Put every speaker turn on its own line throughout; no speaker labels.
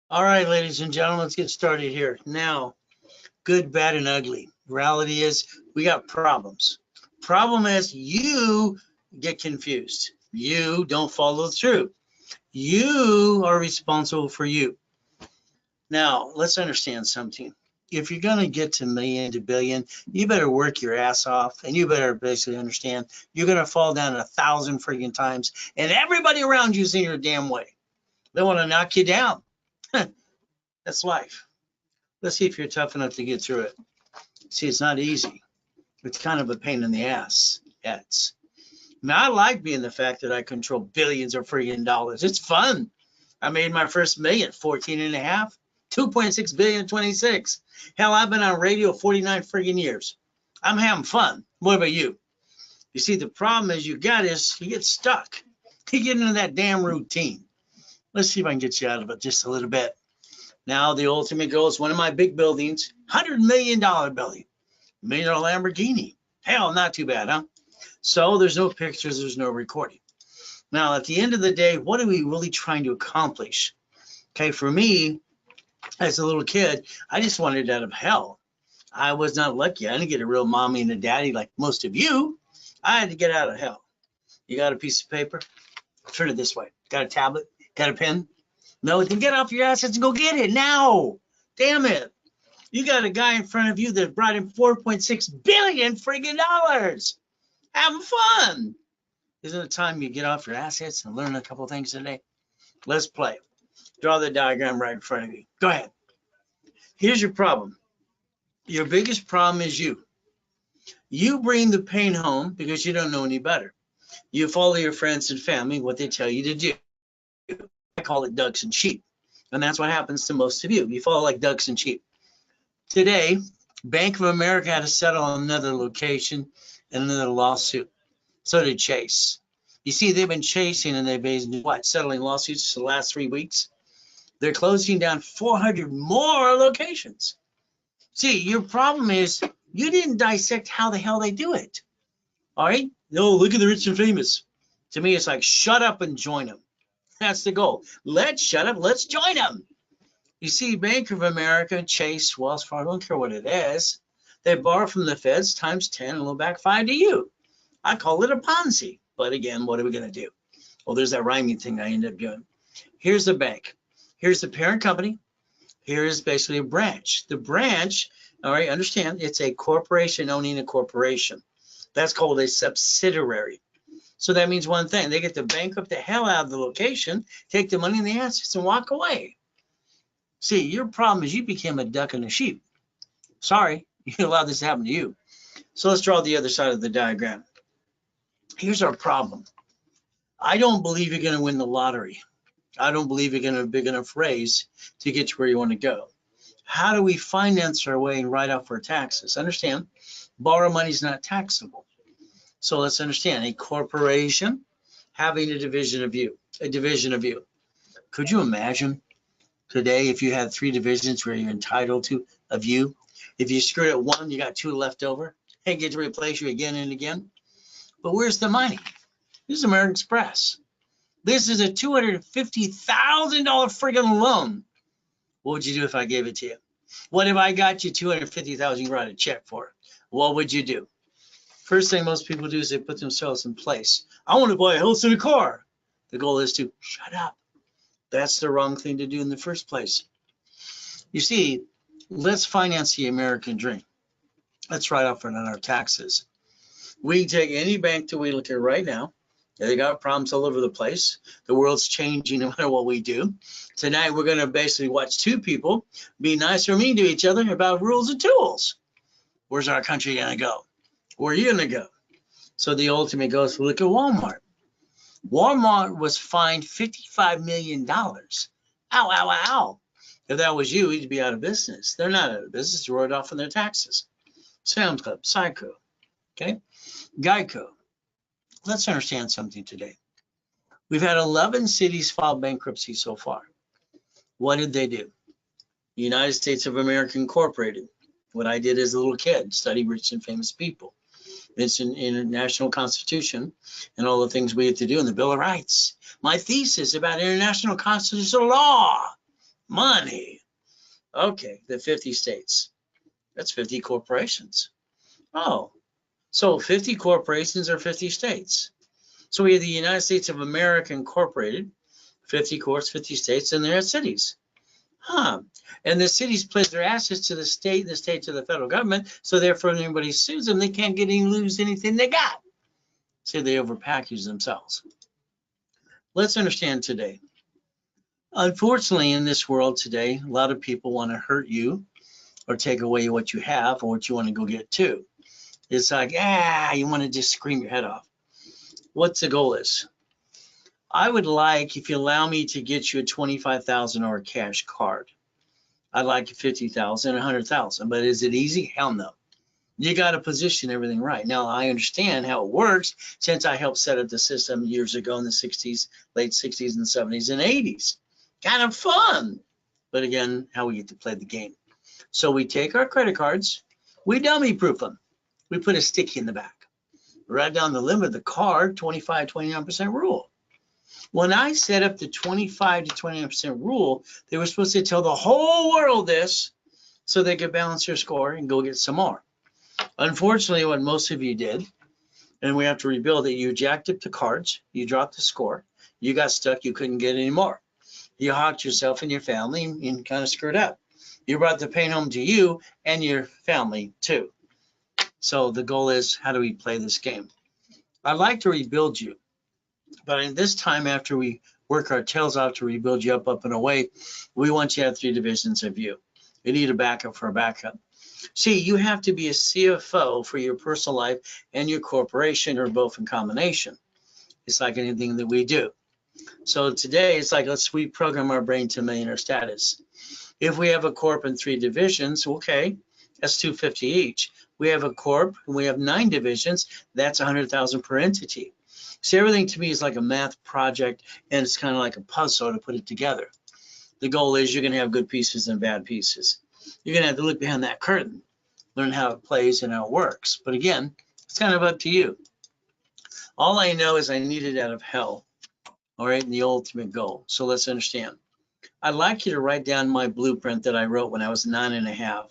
All right, ladies and gentlemen, let's get started here. Now, good, bad, and ugly. Reality is we got problems. Problem is you get confused. You don't follow through. You are responsible for you. Now, let's understand something. If you're going to get to million to billion, you better work your ass off, and you better basically understand you're going to fall down 1,000 freaking times, and everybody around you's in your damn way. They want to knock you down. That's life. Let's see if you're tough enough to get through it. See, it's not easy. It's kind of a pain in the ass. It's. Now, I like being the fact that I control billions of freaking dollars. It's fun. I made my first million, 14 and a half, 2.6 billion, 26. Hell, I've been on radio 49 freaking years. I'm having fun. What about you? You see, the problem is you get stuck. You get into that damn routine. Let's see if I can get you out of it just a little bit. Now, the ultimate goal is one of my big buildings, $100 million building, $1 million Lamborghini. Hell, not too bad, huh? So there's no pictures, there's no recording. Now, at the end of the day, what are we really trying to accomplish? Okay, for me, as a little kid, I just wanted out of hell. I was not lucky. I didn't get a real mommy and a daddy like most of you. I had to get out of hell. You got a piece of paper? Turn it this way. Got a tablet? Got a pen? No, then get off your assets and go get it now. Damn it. You got a guy in front of you that brought in 4.6 billion freaking dollars. Having fun. Isn't it time you get off your assets and learn a couple of things today? Let's play. Draw the diagram right in front of you. Go ahead. Here's your problem. Your biggest problem is you. You bring the pain home because you don't know any better. You follow your friends and family, what they tell you to do. I call it ducks and sheep. And that's what happens to most of you. You follow like ducks and sheep. Today, Bank of America had to settle on another location and another lawsuit. So did Chase. You see, they've been chasing and they've been settling lawsuits for the last 3 weeks. They're closing down 400 more locations. See, your problem is you didn't dissect how the hell they do it. All right? No, look at the rich and famous. To me, it's like, shut up and join them. That's the goal. Let's shut up. Let's join them. You see, Bank of America, Chase, Wells Fargo, I don't care what it is. They borrow from the feds times 10 and loan back 5 to you. I call it a Ponzi. But again, what are we going to do? Well, there's that rhyming thing I ended up doing. Here's the bank. Here's the parent company. Here is basically a branch. The branch, all right, understand, it's a corporation owning a corporation. That's called a subsidiary. So that means one thing. They get to bankrupt the hell out of the location, take the money and the assets and walk away. See, your problem is you became a duck and a sheep. Sorry, you allowed this to happen to you. So let's draw the other side of the diagram. Here's our problem. I don't believe you're going to win the lottery. I don't believe you're going to have a big enough raise to get to where you want to go. How do we finance our way and write off our taxes? Understand, borrow money is not taxable. So let's understand, a corporation having a division of you, Could you imagine today if you had 3 divisions where you're entitled to of you? If you screwed at one, you got 2 left over and get to replace you again and again. But where's the money? This is American Express. This is a $250,000 friggin' loan. What would you do if I gave it to you? What if I got you $250,000 you write a check for? What would you do? First thing most people do is they put themselves in place. I want to buy a house and a car. The goal is to shut up. That's the wrong thing to do in the first place. You see, let's finance the American dream. Let's write off on our taxes. We can take any bank that we look at right now. They got problems all over the place. The world's changing no matter what we do. Tonight, we're going to basically watch 2 people be nice or mean to each other about rules and tools. Where's our country going to go? Where are you going to go? So the ultimate goes, look at Walmart. Walmart was fined $55 million. Ow, ow, ow. If that was you, you'd be out of business. They're not out of business. They wrote off on their taxes. Sam's Club, Psycho, okay? Geico. Let's understand something today. We've had 11 cities file bankruptcy so far. What did they do? The United States of America Incorporated. What I did as a little kid, study rich and famous people. It's in the National Constitution and all the things we have to do in the Bill of Rights. My thesis about international constitutional law. Money. Okay, the 50 states. That's 50 corporations. Oh, so 50 corporations are 50 states. So we have the United States of America Incorporated, 50 courts, 50 states, and they're cities. Huh. And the cities pledge their assets to the state, and the state to the federal government. So therefore, if anybody sues them, they can't get any, lose anything they got. So they overpackage themselves. Let's understand today. Unfortunately, in this world today, a lot of people want to hurt you or take away what you have or what you want to go get too. It's like, you want to just scream your head off. What's the goal is? I would like, if you allow me to get you a $25,000 cash card. I'd like 50,000, 100,000, but is it easy? Hell no. You got to position everything right. Now, I understand how it works since I helped set up the system years ago in the 60s, late 60s and 70s and 80s. Kind of fun. But again, how we get to play the game. So we take our credit cards, we dummy proof them. We put a sticky in the back. Write down the limit of the card, 25, 29% rule. When I set up the 25 to 29% rule, they were supposed to tell the whole world this so they could balance their score and go get some more. Unfortunately, what most of you did, and we have to rebuild it, you jacked up the cards, you dropped the score, you got stuck, you couldn't get any more. You hawked yourself and your family and kind of screwed up. You brought the pain home to you and your family too. So the goal is, how do we play this game? I'd like to rebuild you, but in this time after we work our tails off to rebuild you up and away, we want you to have 3 divisions of you. You need a backup for a backup. See, you have to be a CFO for your personal life and your corporation, or both in combination. It's like anything that we do. So today it's like, let's reprogram our brain to millionaire status. If we have a corp and 3 divisions, okay, that's 250 each. We have a corp and we have 9 divisions, that's 100,000 per entity. So everything to me is like a math project, and it's kind of like a puzzle to put it together. The goal is you're going to have good pieces and bad pieces. You're going to have to look behind that curtain, learn how it plays and how it works. But again, it's kind of up to you. All I know is I need it out of hell, all right, and the ultimate goal. So let's understand. I'd like you to write down my blueprint that I wrote when I was 9.5.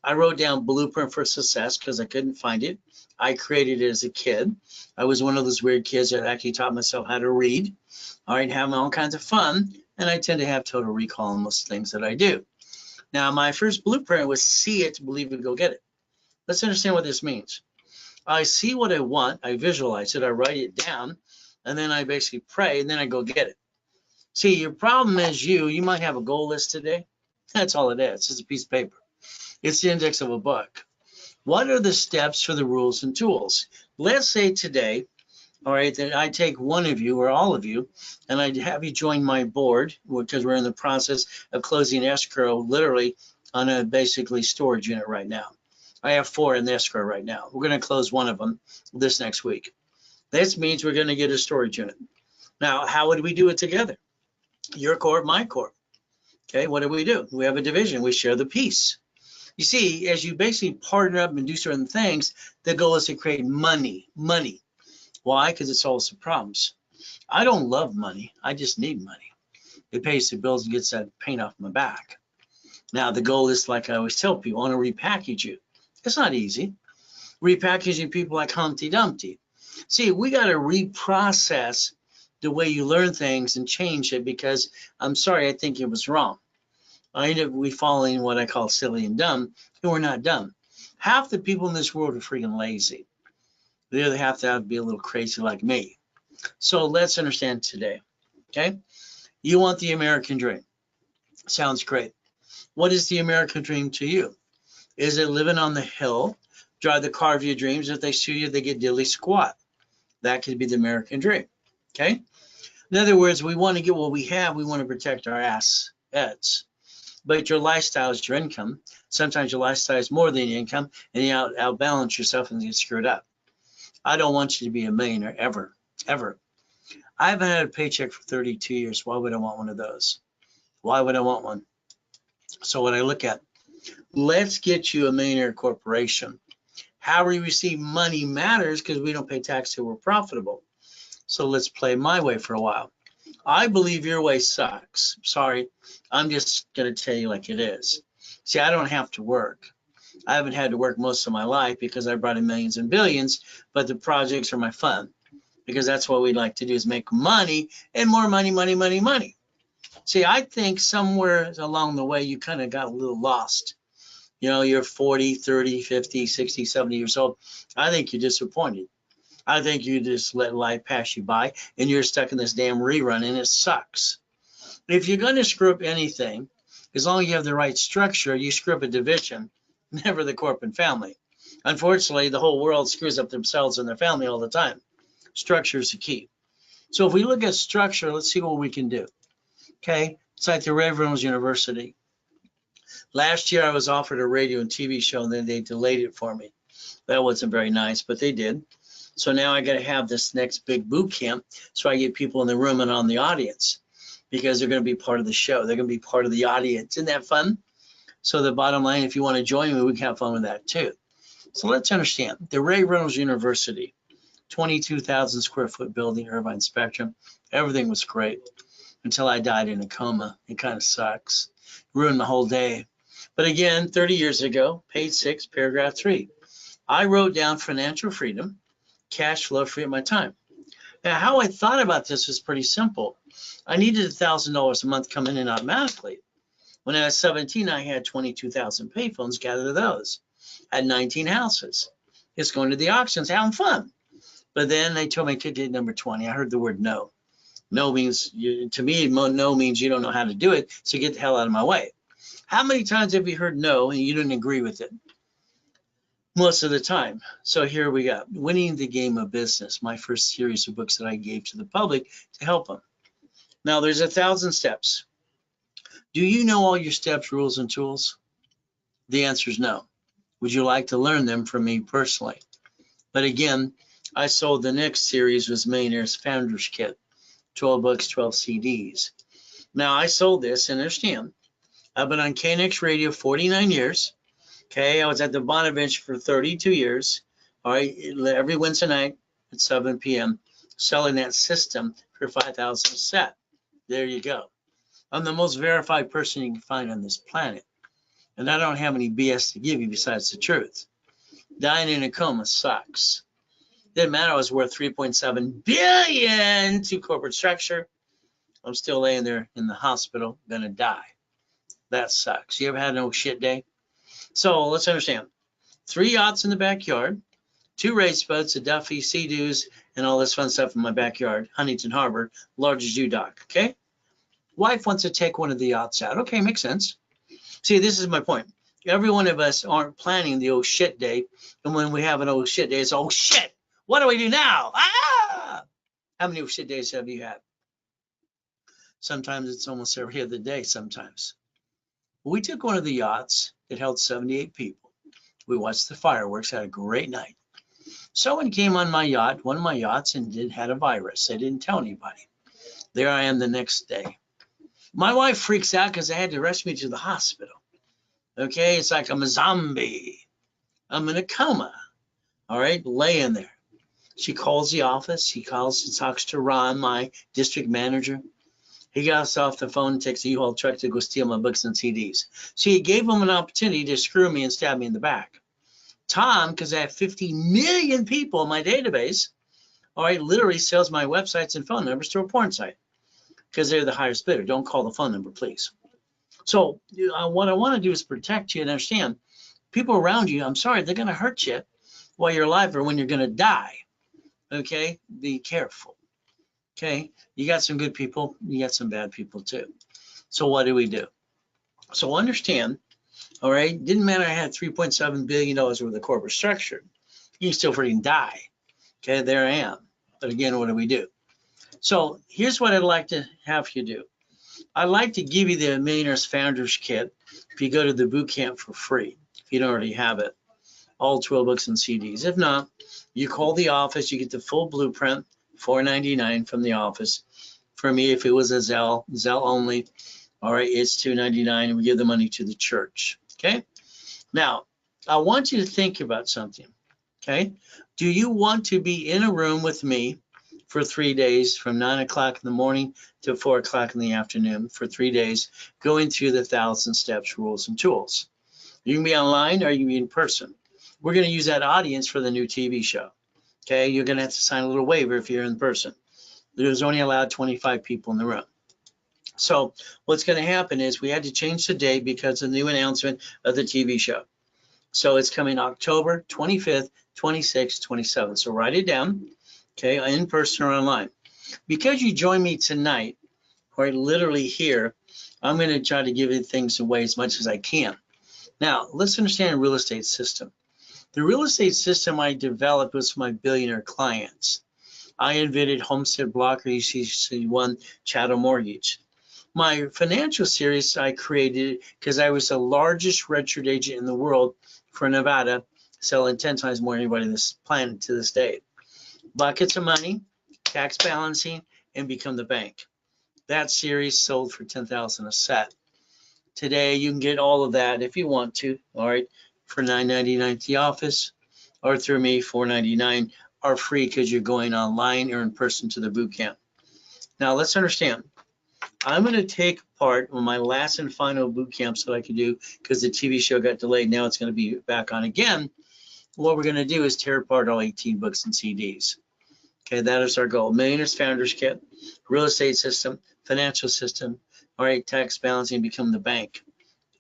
I wrote down Blueprint for Success because I couldn't find it. I created it as a kid. I was one of those weird kids that actually taught myself how to read, all right, having all kinds of fun, and I tend to have total recall on most things that I do. Now, my first blueprint was see it, believe it, go get it. Let's understand what this means. I see what I want, I visualize it, I write it down, and then I basically pray, and then I go get it. See, your problem is you might have a goal list today. That's all it is. It's just a piece of paper. It's the index of a book. What are the steps for the rules and tools? Let's say today, all right, that I take one of you or all of you, and I have you join my board, because we're in the process of closing escrow literally on a basically storage unit right now. I have 4 in the escrow right now. We're going to close one of them this next week. This means we're going to get a storage unit. Now, how would we do it together? Your corp, my corp. Okay, what do? We have a division. We share the piece. You see, as you basically partner up and do certain things, the goal is to create money. Money. Why? Because it solves the problems. I don't love money. I just need money. It pays the bills and gets that pain off my back. Now, the goal is, like I always tell people, I want to repackage you. It's not easy. Repackaging people like Humpty Dumpty. See, we got to reprocess the way you learn things and change it, because I'm sorry, I think it was wrong. I end up we following what I call silly and dumb, and we're not dumb. Half the people in this world are freaking lazy. The other half have to be a little crazy like me. So let's understand today, okay? You want the American dream. Sounds great. What is the American dream to you? Is it living on the hill, drive the car of your dreams? If they sue you, they get dilly squat. That could be the American dream, okay? In other words, we want to get what we have. We want to protect our assets. But your lifestyle is your income. Sometimes your lifestyle is more than your income, and you outbalance yourself and get screwed up. I don't want you to be a millionaire ever, ever. I haven't had a paycheck for 32 years. Why would I want one of those? Why would I want one? So what I look at, let's get you a millionaire corporation. How we receive money matters, because we don't pay tax till we're profitable. So let's play my way for a while. I believe your way sucks. Sorry, I'm just going to tell you like it is. See, I don't have to work. I haven't had to work most of my life because I brought in millions and billions, but the projects are my fun because that's what we like to do is make money and more money, money, money, money. See, I think somewhere along the way, you kind of got a little lost. You know, you're 40, 30, 50, 60, 70 years old. I think you're disappointed. I think you just let life pass you by and you're stuck in this damn rerun and it sucks. If you're going to screw up anything, as long as you have the right structure, you screw up a division, never the corporate family. Unfortunately, the whole world screws up themselves and their family all the time. Structure is the key. So if we look at structure, let's see what we can do. Okay, it's like the Red Reynolds University. Last year, I was offered a radio and TV show, and then they delayed it for me. That wasn't very nice, but they did. So now I got to have this next big boot camp so I get people in the room and on the audience because they're going to be part of the show. They're going to be part of the audience. Isn't that fun? So the bottom line, if you want to join me, we can have fun with that too. So let's understand. The Ray Reynolds University, 22,000 square foot building, Irvine Spectrum. Everything was great until I died in a coma. It kind of sucks. Ruined my whole day. But again, 30 years ago, page 6, paragraph 3, I wrote down financial freedom, cash flow, free of my time. Now, how I thought about this was pretty simple. I needed $1,000 a month coming in automatically. When I was 17, I had 22,000 payphones, gathered those. I had 19 houses. Just going to the auctions, having fun. But then they told me to get number 20. I heard the word no. No means, to me, no means you don't know how to do it, so get the hell out of my way. How many times have you heard no and you didn't agree with it? Most of the time. So here we go. Winning the Game of Business, my first series of books that I gave to the public to help them. Now, there's 1,000 steps. Do you know all your steps, rules, and tools? The answer is no. Would you like to learn them from me personally? But again, I sold the next series was Millionaire's Founders Kit, 12 books, 12 CDs. Now, I sold this, and understand, I've been on KNX Radio 49 years. Okay, I was at the Bonavent for 32 years. All right, every Wednesday night at 7 p.m. selling that system for $5,000 a set. There you go. I'm the most verified person you can find on this planet. And I don't have any BS to give you besides the truth. Dying in a coma sucks. Didn't matter I was worth $3.7 billion to corporate structure. I'm still laying there in the hospital, gonna die. That sucks. You ever had an oh shit day? So let's understand. 3 yachts in the backyard, 2 race boats, a Duffy, Sea-Doos, and all this fun stuff in my backyard, Huntington Harbor, largest U-Dock, okay? Wife wants to take one of the yachts out. Okay, makes sense. See, this is my point. Every one of us aren't planning the oh shit day, and when we have an oh shit day, it's oh shit, what do we do now? Ah! How many oh shit days have you had? Sometimes it's almost every other day sometimes. We took one of the yachts. It held 78 people. We watched the fireworks, had a great night. Someone came on my yacht, one of my yachts, and had a virus. They didn't tell anybody. There I am the next day. My wife freaks out because they had to rush me to the hospital. Okay, it's like I'm a zombie. I'm in a coma. All right, laying there. She calls the office. She calls and talks to Ron, my district manager. He got us off the phone and takes a U-Haul truck to go steal my books and CDs. So he gave him an opportunity to screw me and stab me in the back. Tom, because I have 50 million people in my database, all right, literally sells my websites and phone numbers to a porn site because they're the highest bidder. Don't call the phone number, please. So what I want to do is protect you and understand people around you, I'm sorry, they're going to hurt you while you're alive or when you're going to die. Okay, be careful. Okay, you got some good people, you got some bad people too. So what do we do? So understand, all right, didn't matter I had $3.7 billion worth of corporate structure. You can still freaking die. Okay, there I am. But again, what do we do? So here's what I'd like to have you do. I'd like to give you the Millionaire's Founders Kit if you go to the boot camp for free, if you don't already have it. All 12 books and CDs. If not, you call the office, you get the full blueprint, $4.99 from the office. For me, if it was a Zelle only, all right, it's $2.99, and we give the money to the church, okay? Now, I want you to think about something, okay? Do you want to be in a room with me for 3 days from 9 o'clock in the morning to 4 o'clock in the afternoon for 3 days, going through the 1,000 steps, rules, and tools. You can be online or you can be in person. We're going to use that audience for the new TV show. Okay, you're going to have to sign a little waiver if you're in person. There's only allowed 25 people in the room. So what's going to happen is we had to change the date because of the new announcement of the TV show. So it's coming October 25th, 26th, 27th. So write it down, okay, in person or online. Because you join me tonight, or literally here, I'm going to try to give you things away as much as I can. Now, let's understand the real estate system. The real estate system I developed was for my billionaire clients. I invented Homestead Blocker, UCC1, Chattel Mortgage. My financial series I created because I was the largest registered agent in the world for Nevada, selling 10 times more than anybody on this planet to this day. Buckets of money, tax balancing, and become the bank. That series sold for $10,000 a set. Today you can get all of that if you want to, all right, for $9.99 at the office, or through me, $4.99, are free because you're going online or in person to the boot camp. Now let's understand. I'm going to take part on my last and final boot camps that I could do because the TV show got delayed. Now it's going to be back on again. What we're going to do is tear apart all 18 books and CDs. Okay, that is our goal. Millionaires Founders Kit, real estate system, financial system, all right, tax balancing, become the bank,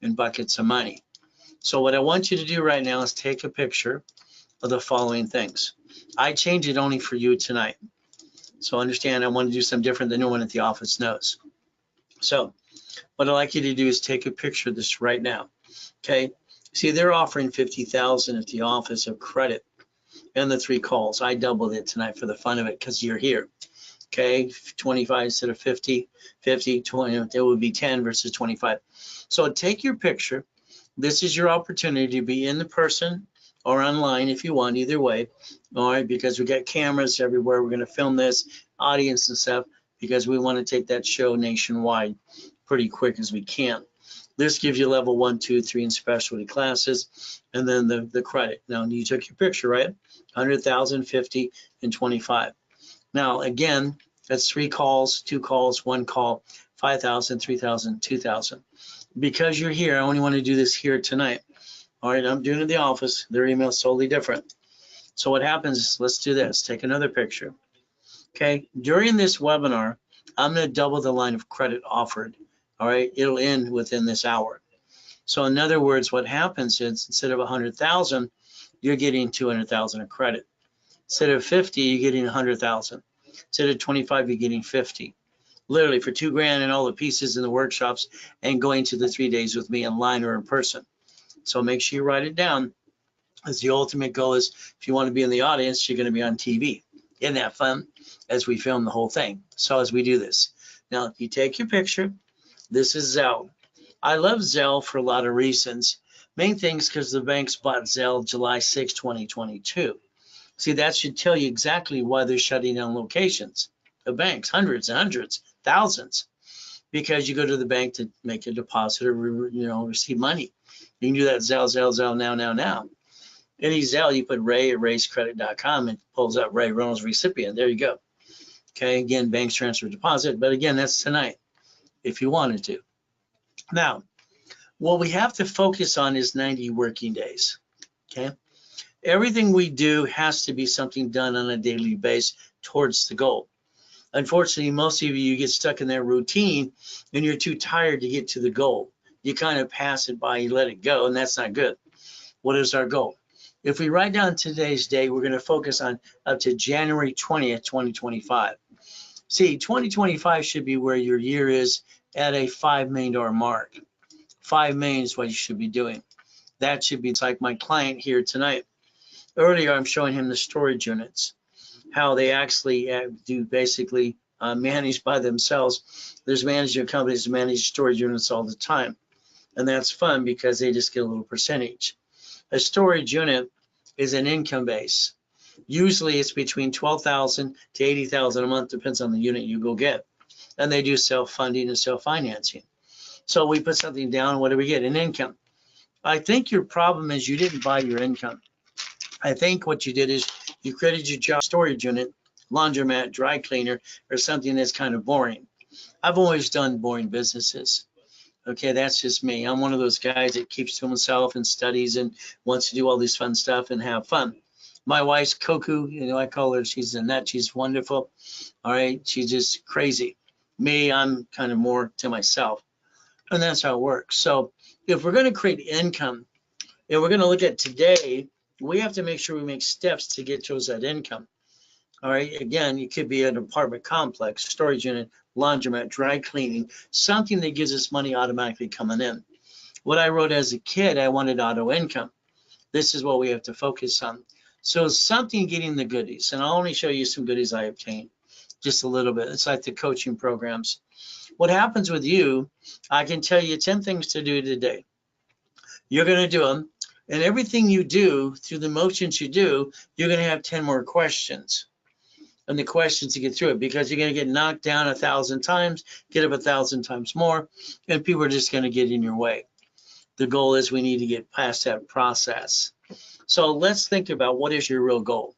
and buckets of money. So what I want you to do right now is take a picture of the following things. I changed it only for you tonight. So understand, I want to do something different than no one at the office knows. So what I'd like you to do is take a picture of this right now. Okay, see, they're offering 50,000 at the office of credit and the 3 calls. I doubled it tonight for the fun of it because you're here. Okay, 25 instead of 50, 50, 20, it would be 10 versus 25. So take your picture. This is your opportunity to be in the person or online if you want, either way. All right, because we got cameras everywhere. We're going to film this, audience and stuff, because we want to take that show nationwide pretty quick as we can. This gives you level 1, 2, 3 in specialty classes, and then the credit. Now, you took your picture, right? 100,000, 50, and 25. Now, again, that's 3 calls, 2 calls, 1 call, 5,000, 3,000, 2,000. Because you're here, I only want to do this here tonight. All right, I'm doing it in the office. Their email is totally different. So what happens is, let's do this. Take another picture. Okay, during this webinar, I'm going to double the line of credit offered. All right, it'll end within this hour. So in other words, what happens is instead of 100,000, you're getting 200,000 of credit. Instead of 50, you're getting 100,000. Instead of 25, you're getting 50. Literally for $2,000 and all the pieces in the workshops and going to the 3 days with me online or in person. So make sure you write it down. As the ultimate goal is, if you want to be in the audience, you're going to be on TV. Isn't that fun? As we film the whole thing. So as we do this. Now, you take your picture. This is Zelle. I love Zelle for a lot of reasons. Main thing is because the banks bought Zelle July 6, 2022. See, that should tell you exactly why they're shutting down locations. The banks, hundreds and hundreds, thousands. Because you go to the bank to make a deposit or receive money. You can do that Zelle, now. Any Zelle, you put Ray at rayscredit.com and it pulls up Ray Reynolds recipient. There you go. Okay, again, banks transfer deposit, but again, that's tonight if you wanted to. Now, what we have to focus on is 90 working days. Okay, everything we do has to be something done on a daily basis towards the goal. Unfortunately, most of you get stuck in that routine and you're too tired to get to the goal. You kind of pass it by, you let it go, and that's not good. What is our goal? If we write down today's date, we're going to focus on up to January 20th, 2025. See, 2025 should be where your year is at a $5 million mark. 5 million is what you should be doing. That should be, it's like my client here tonight. Earlier, I'm showing him the storage units, how they actually do basically manage by themselves. There's management companies that manage storage units all the time. And that's fun because they just get a little percentage. A storage unit is an income base. Usually it's between 12,000 to 80,000 a month, depends on the unit you go get. And they do self-funding and self-financing. So we put something down, what do we get? An income. I think your problem is you didn't buy your income. I think what you did is you created your job storage unit laundromat, dry cleaner, or something that's kind of boring. I've always done boring businesses. Okay, that's just me. I'm one of those guys that keeps to himself and studies and wants to do all this fun stuff and have fun. My wife's Coco, I call her, she's a nut, she's wonderful. All right, she's just crazy. Me, I'm kind of more to myself. And that's how it works. So if we're going to create income, and we're going to look at today, we have to make sure we make steps to get towards that income. All right, again, it could be an apartment complex, storage unit, laundromat, dry cleaning, something that gives us money automatically coming in. What I wrote as a kid, I wanted auto income. This is what we have to focus on. So something getting the goodies, and I'll only show you some goodies I obtained, just a little bit. It's like the coaching programs. What happens with you, I can tell you 10 things to do today. You're going to do them, and everything you do, through the motions you do, you're going to have 10 more questions. And the questions to get through it, because you're going to get knocked down 1,000 times, get up 1,000 times more, and people are just going to get in your way. The goal is we need to get past that process. So let's think about what is your real goal.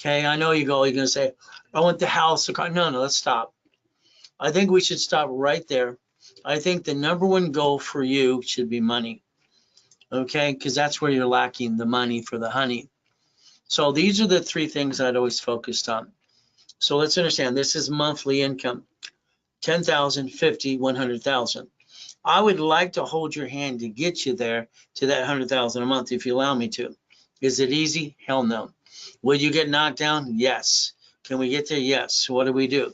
Okay, I know you're going to say, I want the house, the car. No, let's stop. I think we should stop right there. I think the number one goal for you should be money. Okay, because that's where you're lacking the money for the honey. So these are the 3 things I'd always focused on. So let's understand, this is monthly income, 10,000, 50, 100,000. I would like to hold your hand to get you there to that 100,000 a month if you allow me to. Is it easy? Hell no. Will you get knocked down? Yes. Can we get there? Yes. What do we do?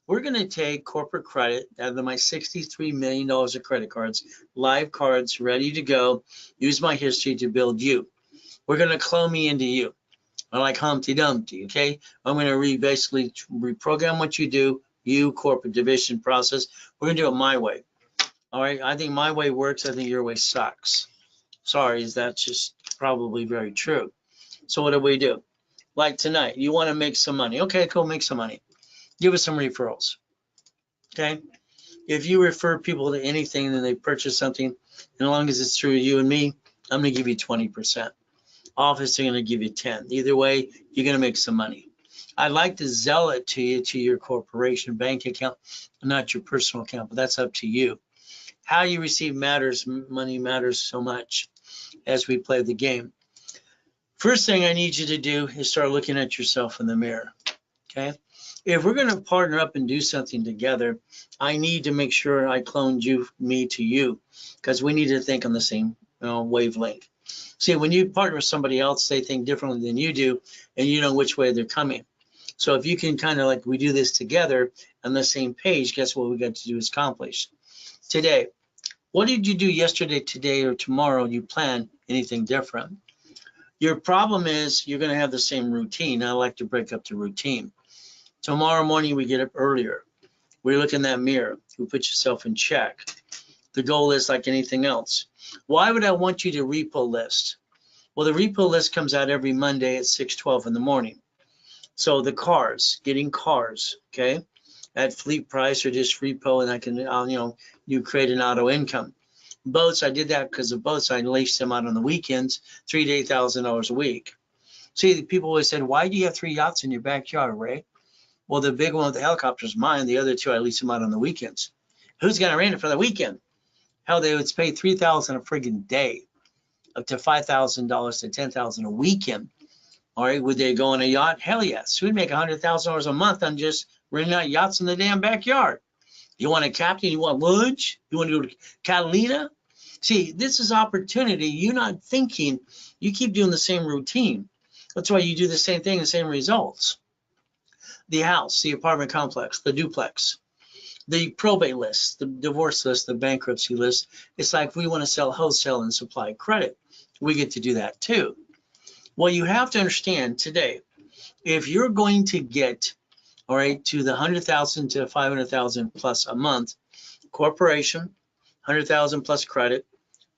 We're going to take corporate credit out of my $63 million of credit cards, live cards, ready to go, use my history to build you. We're going to clone me into you. I like Humpty Dumpty, okay? I'm going to basically reprogram what you do, you, corporate division process. We're going to do it my way. All right, I think my way works. I think your way sucks. Sorry, that's just probably very true. So what do we do? Like tonight, you want to make some money. Okay, cool, make some money. Give us some referrals, okay? If you refer people to anything and they purchase something, and as long as it's through you and me, I'm going to give you 20%. Office are going to give you 10. Either way, you're going to make some money. I'd like to sell it to you to your corporation bank account, not your personal account, but that's up to you. How you receive matters. Money matters so much as we play the game. First thing I need you to do is start looking at yourself in the mirror, okay? If we're going to partner up and do something together, I need to make sure I cloned you, me to you, because we need to think on the same wavelength. See, when you partner with somebody else, they think differently than you do, and you know which way they're coming. So if you can kind of like we do this together on the same page, guess what we got to do is accomplish. Today, what did you do yesterday, today, or tomorrow? You plan anything different? Your problem is you're going to have the same routine. I like to break up the routine. Tomorrow morning, we get up earlier. We look in that mirror. You put yourself in check. The goal is like anything else. Why would I want you to repo list? Well, the repo list comes out every Monday at 6:12 in the morning. So the cars, getting cars, okay, at fleet price or just repo, and I can, you create an auto income. Boats, I did that because of boats. I leased them out on the weekends, $3,000 to $8,000 a week. See, people always said, why do you have 3 yachts in your backyard, Ray? Well, the big one with the helicopter is mine. The other 2, I lease them out on the weekends. Who's going to rent it for the weekend? Hell, they would pay $3,000 a friggin' day, up to $5,000 to $10,000 a weekend. All right, would they go on a yacht? Hell yes. We'd make $100,000 a month on just renting out yachts in the damn backyard. You want a captain? You want lunch? You want to go to Catalina? See, this is opportunity. You're not thinking. You keep doing the same routine. That's why you do the same thing, the same results. The house, the apartment complex, the duplex, the probate list, the divorce list, the bankruptcy list. It's like we want to sell wholesale and supply credit. We get to do that too. Well, you have to understand today, if you're going to get, all right, to the 100,000 to 500,000 plus a month, corporation, 100,000 plus credit,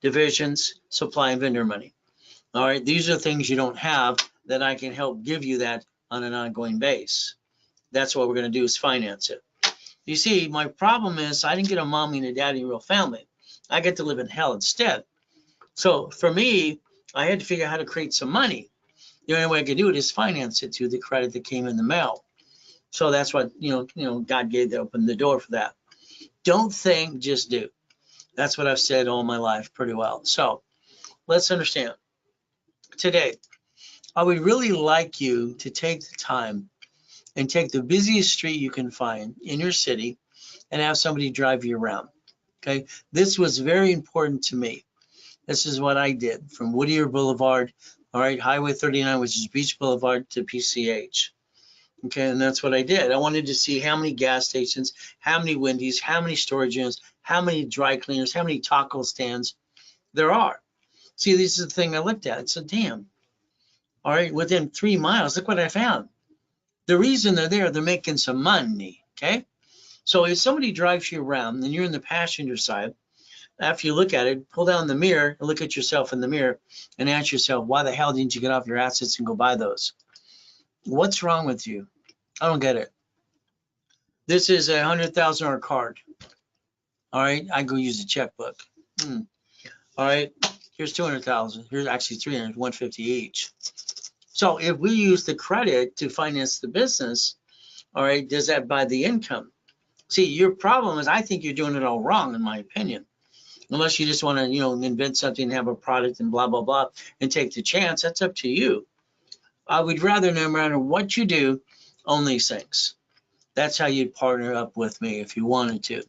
divisions, supply and vendor money. All right, these are things you don't have that I can help give you that on an ongoing base. That's what we're going to do is finance it. You see, my problem is I didn't get a mommy and a daddy real family. I get to live in hell instead. So for me, I had to figure out how to create some money. The only way I could do it is finance it through the credit that came in the mail. So that's what, God gave to open the door for that. Don't think, just do. That's what I've said all my life pretty well. So let's understand today, I would really like you to take the time and take the busiest street you can find in your city and have somebody drive you around. Okay. This was very important to me. This is what I did from Whittier Boulevard, all right, Highway 39, which is Beach Boulevard, to PCH. Okay, and that's what I did. I wanted to see how many gas stations, how many Wendy's, how many storage units, how many dry cleaners, how many taco stands there are. See, this is the thing I looked at. I said, damn, all right, within 3 miles, look what I found. The reason they're there, they're making some money, okay? So if somebody drives you around and you're in the passenger side, after you look at it, pull down the mirror and look at yourself in the mirror and ask yourself, why the hell didn't you get off your assets and go buy those? What's wrong with you? I don't get it. This is a $100,000 card. All right, I go use a checkbook. All right, here's 200,000. Here's actually 300, 150 each. So if we use the credit to finance the business, all right, does that buy the income? See, your problem is I think you're doing it all wrong, in my opinion. Unless you just want to, invent something, have a product and blah, blah, blah, and take the chance, that's up to you. I would rather, no matter what you do, own these things. That's how you'd partner up with me if you wanted to.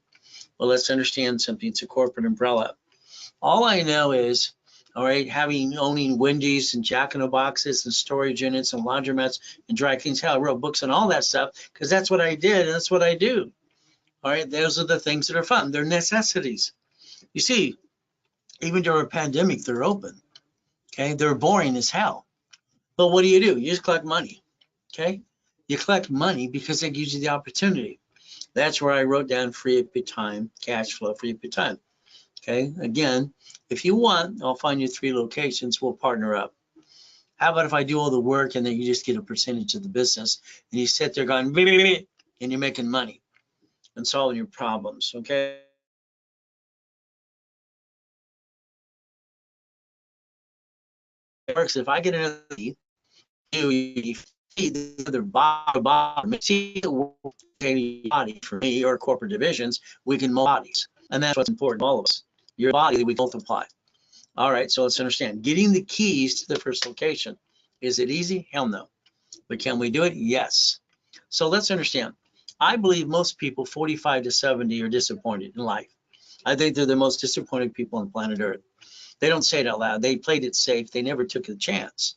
Well, let's understand something. It's a corporate umbrella. All I know is, all right, owning Wendy's and Jack in the Boxes and storage units and laundromats and dry cleans, hell, I wrote books and all that stuff because that's what I did and that's what I do. All right, those are the things that are fun. They're necessities. You see, even during a pandemic, they're open. Okay, they're boring as hell. But what do? You just collect money. Okay, you collect money because it gives you the opportunity. That's where I wrote down free up your time, cash flow, free up your time. Okay, again, if you want, I'll find you 3 locations. We'll partner up. How about if I do all the work and then you just get a percentage of the business and you sit there going, and you're making money and solving your problems. Okay. It works. If I get another lead, you feed the other body, see the body for me or corporate divisions, we can mold bodies. And that's what's important to all of us. Your body, we multiply. All right, so let's understand. Getting the keys to the first location. Is it easy? Hell no. But can we do it? Yes. So let's understand. I believe most people 45 to 70 are disappointed in life. I think they're the most disappointed people on planet Earth. They don't say it out loud. They played it safe. They never took a chance.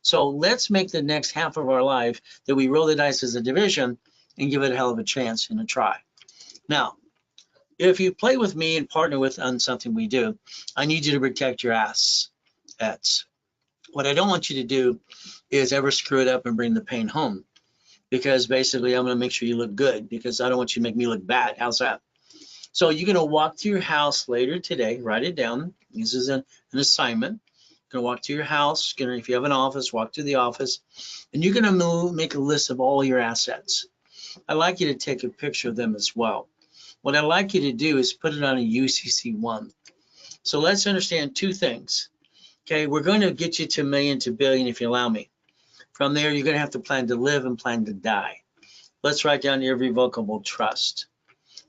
So let's make the next half of our life that we roll the dice as a division and give it a hell of a chance and a try. Now, if you play with me and partner with on something we do, I need you to protect your assets. What I don't want you to do is ever screw it up and bring the pain home, because basically I'm going to make sure you look good because I don't want you to make me look bad. How's that? So you're going to walk to your house later today, write it down. This is an assignment. You're going to walk to your house. If you have an office, walk to the office, and you're going to make a list of all your assets. I'd like you to take a picture of them as well. What I'd like you to do is put it on a UCC1. So let's understand 2 things. Okay, we're going to get you to million to billion if you allow me. From there, you're going to have to plan to live and plan to die. Let's write down irrevocable trust.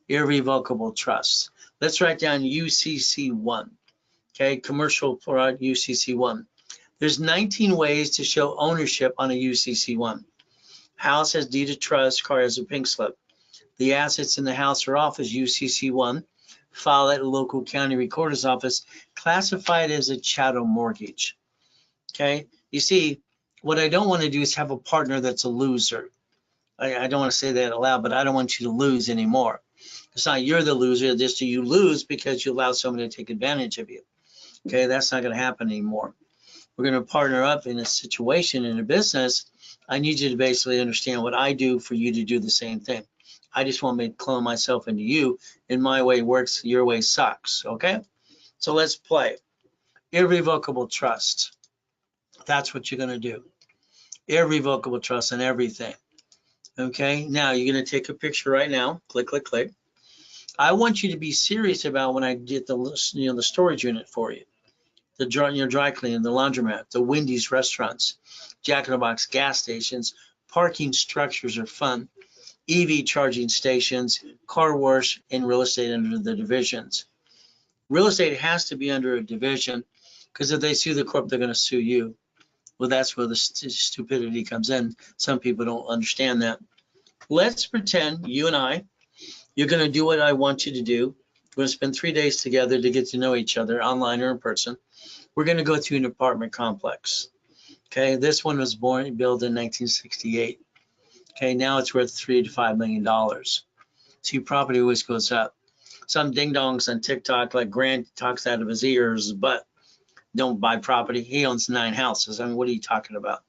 Irrevocable trust. Let's write down UCC1. Okay, commercial fraud UCC1. There's 19 ways to show ownership on a UCC1. House has deed of trust, car has a pink slip. The assets in the house or office UCC1. File at a local county recorder's office, classified as a chattel mortgage. Okay, you see, what I don't want to do is have a partner that's a loser. I don't want to say that aloud, but I don't want you to lose anymore. It's not you're the loser, it's just you lose because you allow somebody to take advantage of you. Okay, that's not going to happen anymore. We're going to partner up in a situation, in a business. I need you to basically understand what I do for you to do the same thing. I just want to clone myself into you, and my way works, your way sucks, okay? So let's play. Irrevocable trust. That's what you're going to do. Irrevocable trust in everything. Okay, now you're going to take a picture right now. Click, click, click. I want you to be serious about when I get the the storage unit for you. Your dry cleaning, the laundromat, the Wendy's restaurants, Jack in the Box gas stations, parking structures are fun. EV charging stations, car wash, and real estate under the divisions. Real estate has to be under a division because if they sue the corp, they're going to sue you. Well, that's where the stupidity comes in. Some people don't understand that. Let's pretend you and I, you're going to do what I want you to do. We're going to spend 3 days together to get to know each other, online or in person. We're going to go through an apartment complex. Okay, this one was built in 1968. Okay, now it's worth $3 to $5 million. See, property always goes up. Some ding-dongs on TikTok, like Grant, talks out of his ears, but don't buy property. He owns 9 houses. I mean, what are you talking about?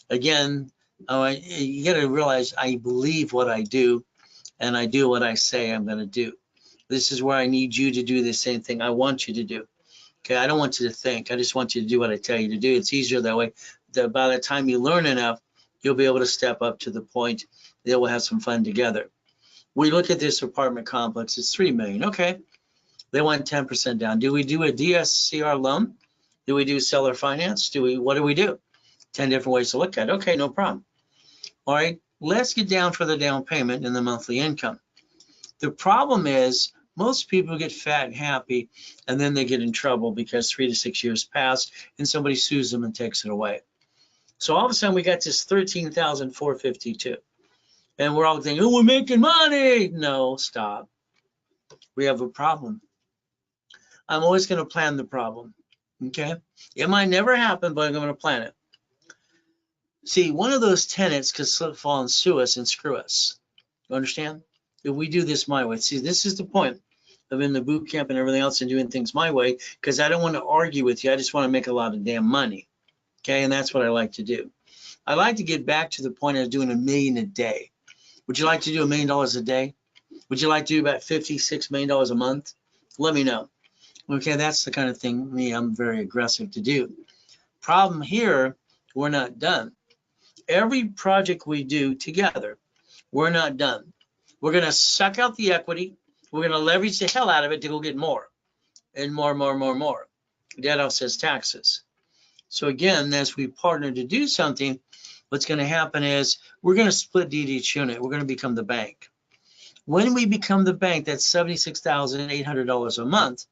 Again, you got to realize I believe what I do, and I do what I say I'm going to do. This is where I need you to do the same thing I want you to do. Okay, I don't want you to think. I just want you to do what I tell you to do. It's easier that way. By the time you learn enough, you'll be able to step up to the point that we'll have some fun together. We look at this apartment complex. It's $3 million. Okay, they want 10% down. Do we do a DSCR loan? Do we do seller finance? What do we do? 10 different ways to look at it. Okay, no problem. All right, let's get down for the down payment and the monthly income. The problem is most people get fat and happy, and then they get in trouble because 3 to 6 years pass and somebody sues them and takes it away. So all of a sudden we got this $13,452, and we're all thinking, oh, we're making money. No, stop. We have a problem. I'm always going to plan the problem. Okay, it might never happen, but I'm going to plan it. See, one of those tenants could slip, fall, and sue us and screw us. You understand? If we do this my way. See, this is the point of in the boot camp and everything else and doing things my way, because I don't want to argue with you. I just want to make a lot of damn money. Okay, and that's what I like to do. I like to get back to the point of doing $1 million a day. Would you like to do $1 million a day? Would you like to do about $56 million a month? Let me know. Okay, that's the kind of thing I'm very aggressive to do. Problem here, we're not done. Every project we do together, we're not done. We're going to suck out the equity. We're going to leverage the hell out of it to go get more and more. That offsets taxes. So again, as we partner to do something, what's going to happen is we're going to split deed each unit. We're going to become the bank. When we become the bank, that's $76,800 a month.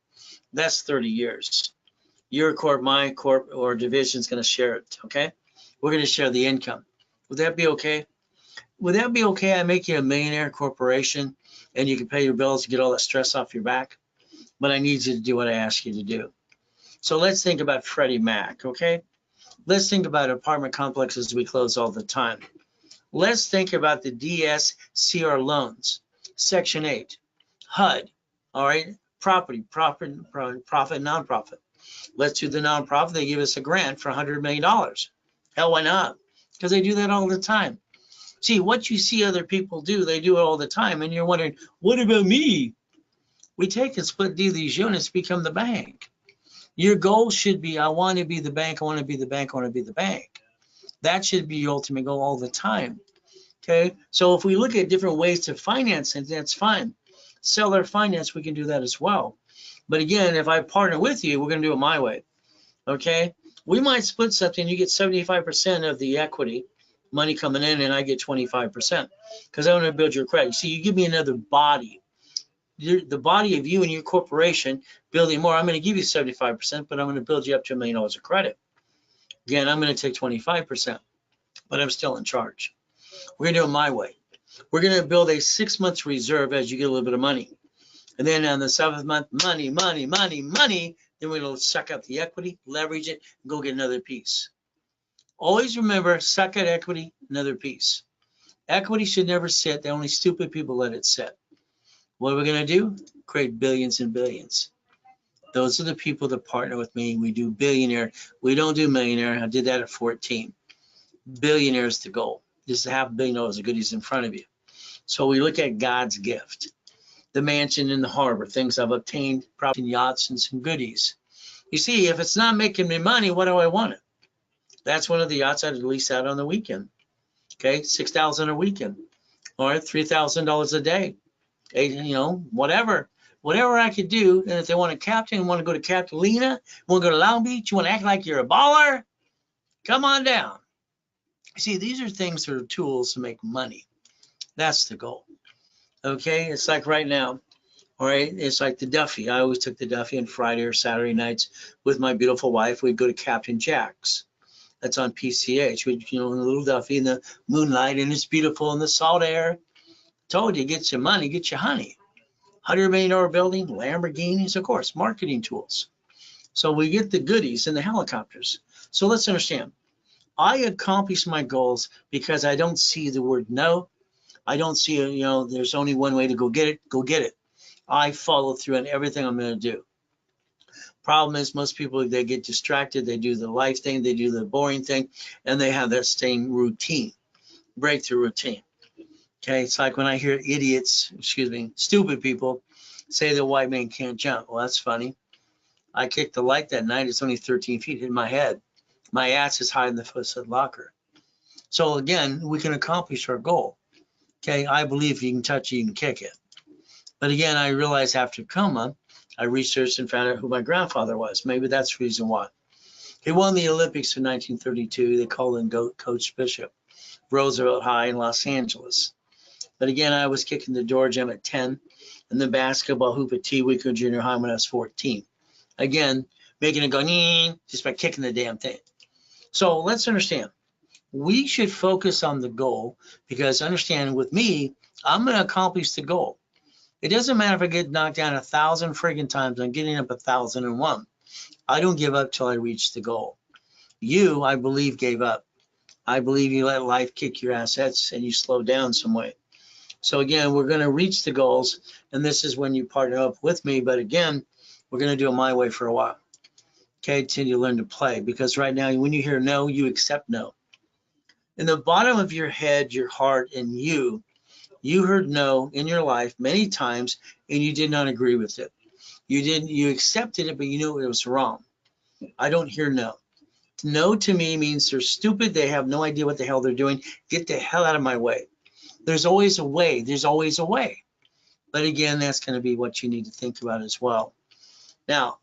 That's 30 years. Your corp, my corp, or division is going to share it, okay? We're going to share the income. Would that be okay? Would that be okay? I make you a millionaire corporation and you can pay your bills and get all that stress off your back, but I need you to do what I ask you to do. So let's think about Freddie Mac, okay? Let's think about apartment complexes we close all the time. Let's think about the DSCR loans, Section 8, HUD, all right? Property, profit, nonprofit. Let's do the nonprofit. They give us a grant for $100 million. Hell, why not? Because they do that all the time. See, what you see other people do, they do it all the time, and you're wondering, what about me? We take and split these units, become the bank. Your goal should be, I want to be the bank, I want to be the bank, I want to be the bank. That should be your ultimate goal all the time, okay? So if we look at different ways to finance it, that's fine. Seller finance, we can do that as well. But again, if I partner with you, we're going to do it my way, okay? We might split something, you get 75% of the equity, money coming in, and I get 25% because I want to build your credit. See, you give me another body. The body of you and your corporation building more. I'm going to give you 75%, but I'm going to build you up to $1 million of credit. Again, I'm going to take 25%, but I'm still in charge. We're going to do it my way. We're going to build a 6 months reserve as you get a little bit of money. And then on the 7th month, money. Then we're going to suck up the equity, leverage it, and go get another piece. Always remember, suck at equity, another piece. Equity should never sit. The only stupid people let it sit. What are we going to do? Create billions and billions. Those are the people that partner with me. We do billionaire. We don't do millionaire. I did that at 14. Billionaire is the goal. Just $500 million of goodies in front of you. So we look at God's gift. The mansion in the harbor, things I've obtained, property, yachts, and some goodies. You see, if it's not making me money, what do I want it? That's one of the yachts I'd lease out on the weekend. Okay, $6,000 a weekend, or $3,000 a day. Whatever I could do. And if they want a captain, want to go to Catalina, want to go to Long Beach, you want to act like you're a baller, come on down. See, these are things that are tools to make money. That's the goal. Okay, it's like right now. All right, it's like the Duffy. I always took the Duffy on Friday or Saturday nights with my beautiful wife. We'd go to Captain Jack's. That's on PCH. We'd, in the little Duffy in the moonlight, and it's beautiful in the salt air. Told you, get your money, get your honey. $100 million building, Lamborghinis, of course, marketing tools. So we get the goodies in the helicopters. So let's understand. I accomplish my goals because I don't see the word no. I don't see, there's only one way to go get it. Go get it. I follow through on everything I'm going to do. Problem is, most people, they get distracted. They do the life thing. They do the boring thing, and they have that same routine, breakthrough routine. Okay, it's like when I hear idiots, stupid people say the white man can't jump. Well, that's funny. I kicked the light that night. It's only 13 feet, hit my head. My ass is high in the footstool locker. So again, we can accomplish our goal. Okay, I believe if you can touch it, you can kick it. But again, I realized after coma, I researched and found out who my grandfather was. Maybe that's the reason why. He won the Olympics in 1932. They called him Coach Bishop, Roosevelt High in Los Angeles. But again, I was kicking the door jam at 10 and the basketball hoop at T-Wico Junior High when I was 14. Again, making it go just by kicking the damn thing. So let's understand. We should focus on the goal because understand with me, I'm going to accomplish the goal. It doesn't matter if I get knocked down 1,000 friggin' times. I'm getting up 1,001. I don't give up till I reach the goal. You, I believe, gave up. I believe you let life kick your assets and you slow down some way. So again, we're going to reach the goals, and this is when you partner up with me. But again, we're going to do it my way for a while. Okay, till you learn to play. Because right now, when you hear no, you accept no. In the bottom of your head, your heart, and you heard no in your life many times, and you did not agree with it. You accepted it, but you knew it was wrong. I don't hear no. No to me means they're stupid. They have no idea what the hell they're doing. Get the hell out of my way. There's always a way. There's always a way. But again, that's going to be what you need to think about as well. Now,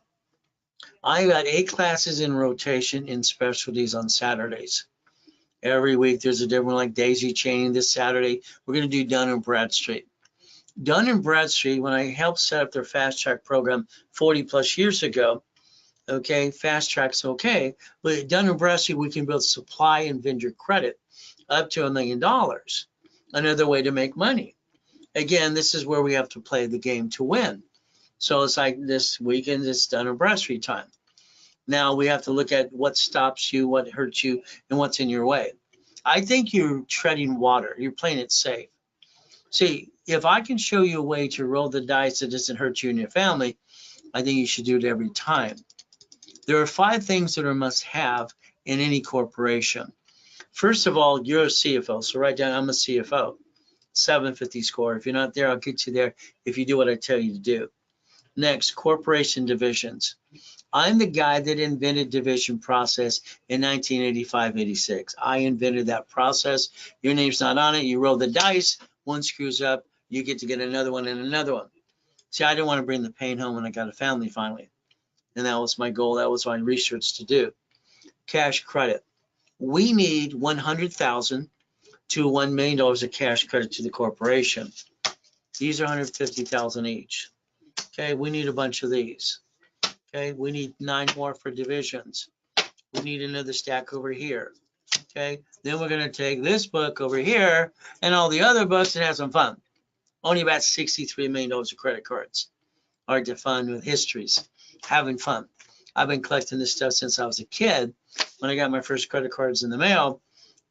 I got 8 classes in rotation in specialties on Saturdays. Every week there's a different, like daisy chaining. This Saturday, we're going to do Dun & Bradstreet. Dun & Bradstreet, when I helped set up their fast track program 40 plus years ago, okay, fast track's okay, but at Dun & Bradstreet, we can build supply and vendor credit up to $1 million. Another way to make money. Again, this is where we have to play the game to win. So it's like this weekend, it's Dun & Bradstreet time. Now we have to look at what stops you, what hurts you, and what's in your way. I think you're treading water. You're playing it safe. See, if I can show you a way to roll the dice that doesn't hurt you and your family, I think you should do it every time. There are 5 things that are must-have in any corporation. First of all, you're a CFO. So write down, I'm a CFO. 750 score. If you're not there, I'll get you there if you do what I tell you to do. Next, corporation divisions. I'm the guy that invented division process in 1985-86. I invented that process. Your name's not on it. You roll the dice. One screws up. You get to get another one and another one. See, I didn't want to bring the pain home when I got a family finally. And that was my goal. That was my research to do. Cash credit. We need $100,000 to $1 million of cash credit to the corporation. These are $150,000 each. Okay, we need a bunch of these. Okay, we need 9 more for divisions. We need another stack over here. Okay, then we're going to take this book over here and all the other books and have some fun. Only about $63 million of credit cards are to fund with histories, having fun. I've been collecting this stuff since I was a kid when I got my first credit cards in the mail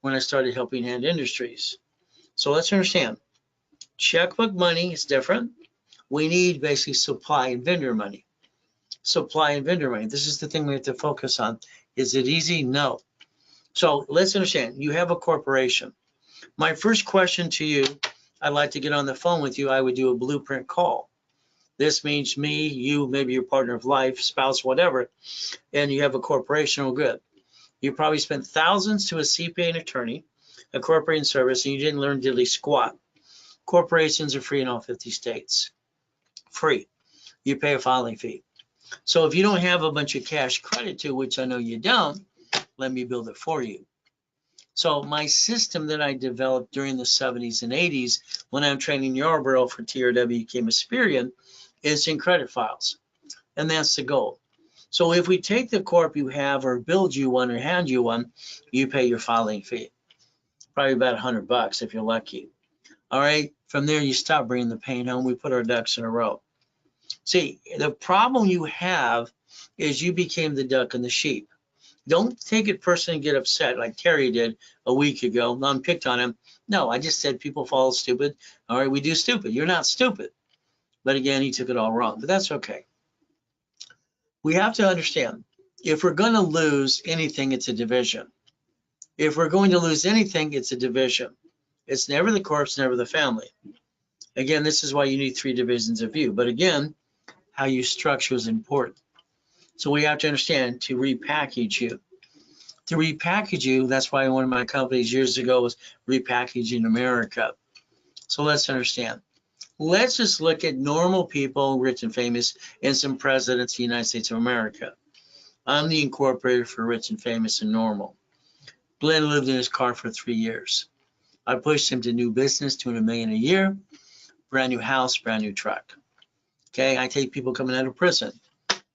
when I started Helping Hand Industries. So let's understand, checkbook money is different. We need basically supply and vendor money. Supply and vendor money. This is the thing we have to focus on. Is it easy? No. So let's understand, you have a corporation. My first question to you, I'd like to get on the phone with you. I would do a blueprint call. This means me, you, maybe your partner of life, spouse, whatever, and you have a corporation. Well, good. You probably spent thousands to a CPA and attorney, a corporation service, and you didn't learn diddly squat. Corporations are free in all 50 states. Free. You pay a filing fee. So if you don't have a bunch of cash credit to, which I know you don't, let me build it for you. So my system that I developed during the 70s and 80s when I'm training Yarborough for TRW came Experian is in credit files. And that's the goal. So if we take the corp you have or build you one or hand you one, you pay your filing fee. Probably about $100 if you're lucky. All right. From there, you stop bringing the pain home. We put our ducks in a row. See, the problem you have is you became the duck and the sheep. Don't take it personally and get upset like Terry did a week ago. I'm picked on him. No, I just said people follow stupid. All right, we do stupid. You're not stupid. But again, he took it all wrong. But that's okay. We have to understand, if we're going to lose anything, it's a division. If we're going to lose anything, it's a division. It's never the corpse, never the family. Again, this is why you need 3 divisions of view. But again, how you structure is important. So we have to understand to repackage you. To repackage you, that's why one of my companies years ago was Repackaging America. So let's understand. Let's just look at normal people, rich and famous, and some presidents of the United States of America. I'm the incorporator for rich and famous and normal. Glenn lived in his car for 3 years. I pushed him to new business, doing $1 million a year, brand new house, brand new truck. Okay, I take people coming out of prison.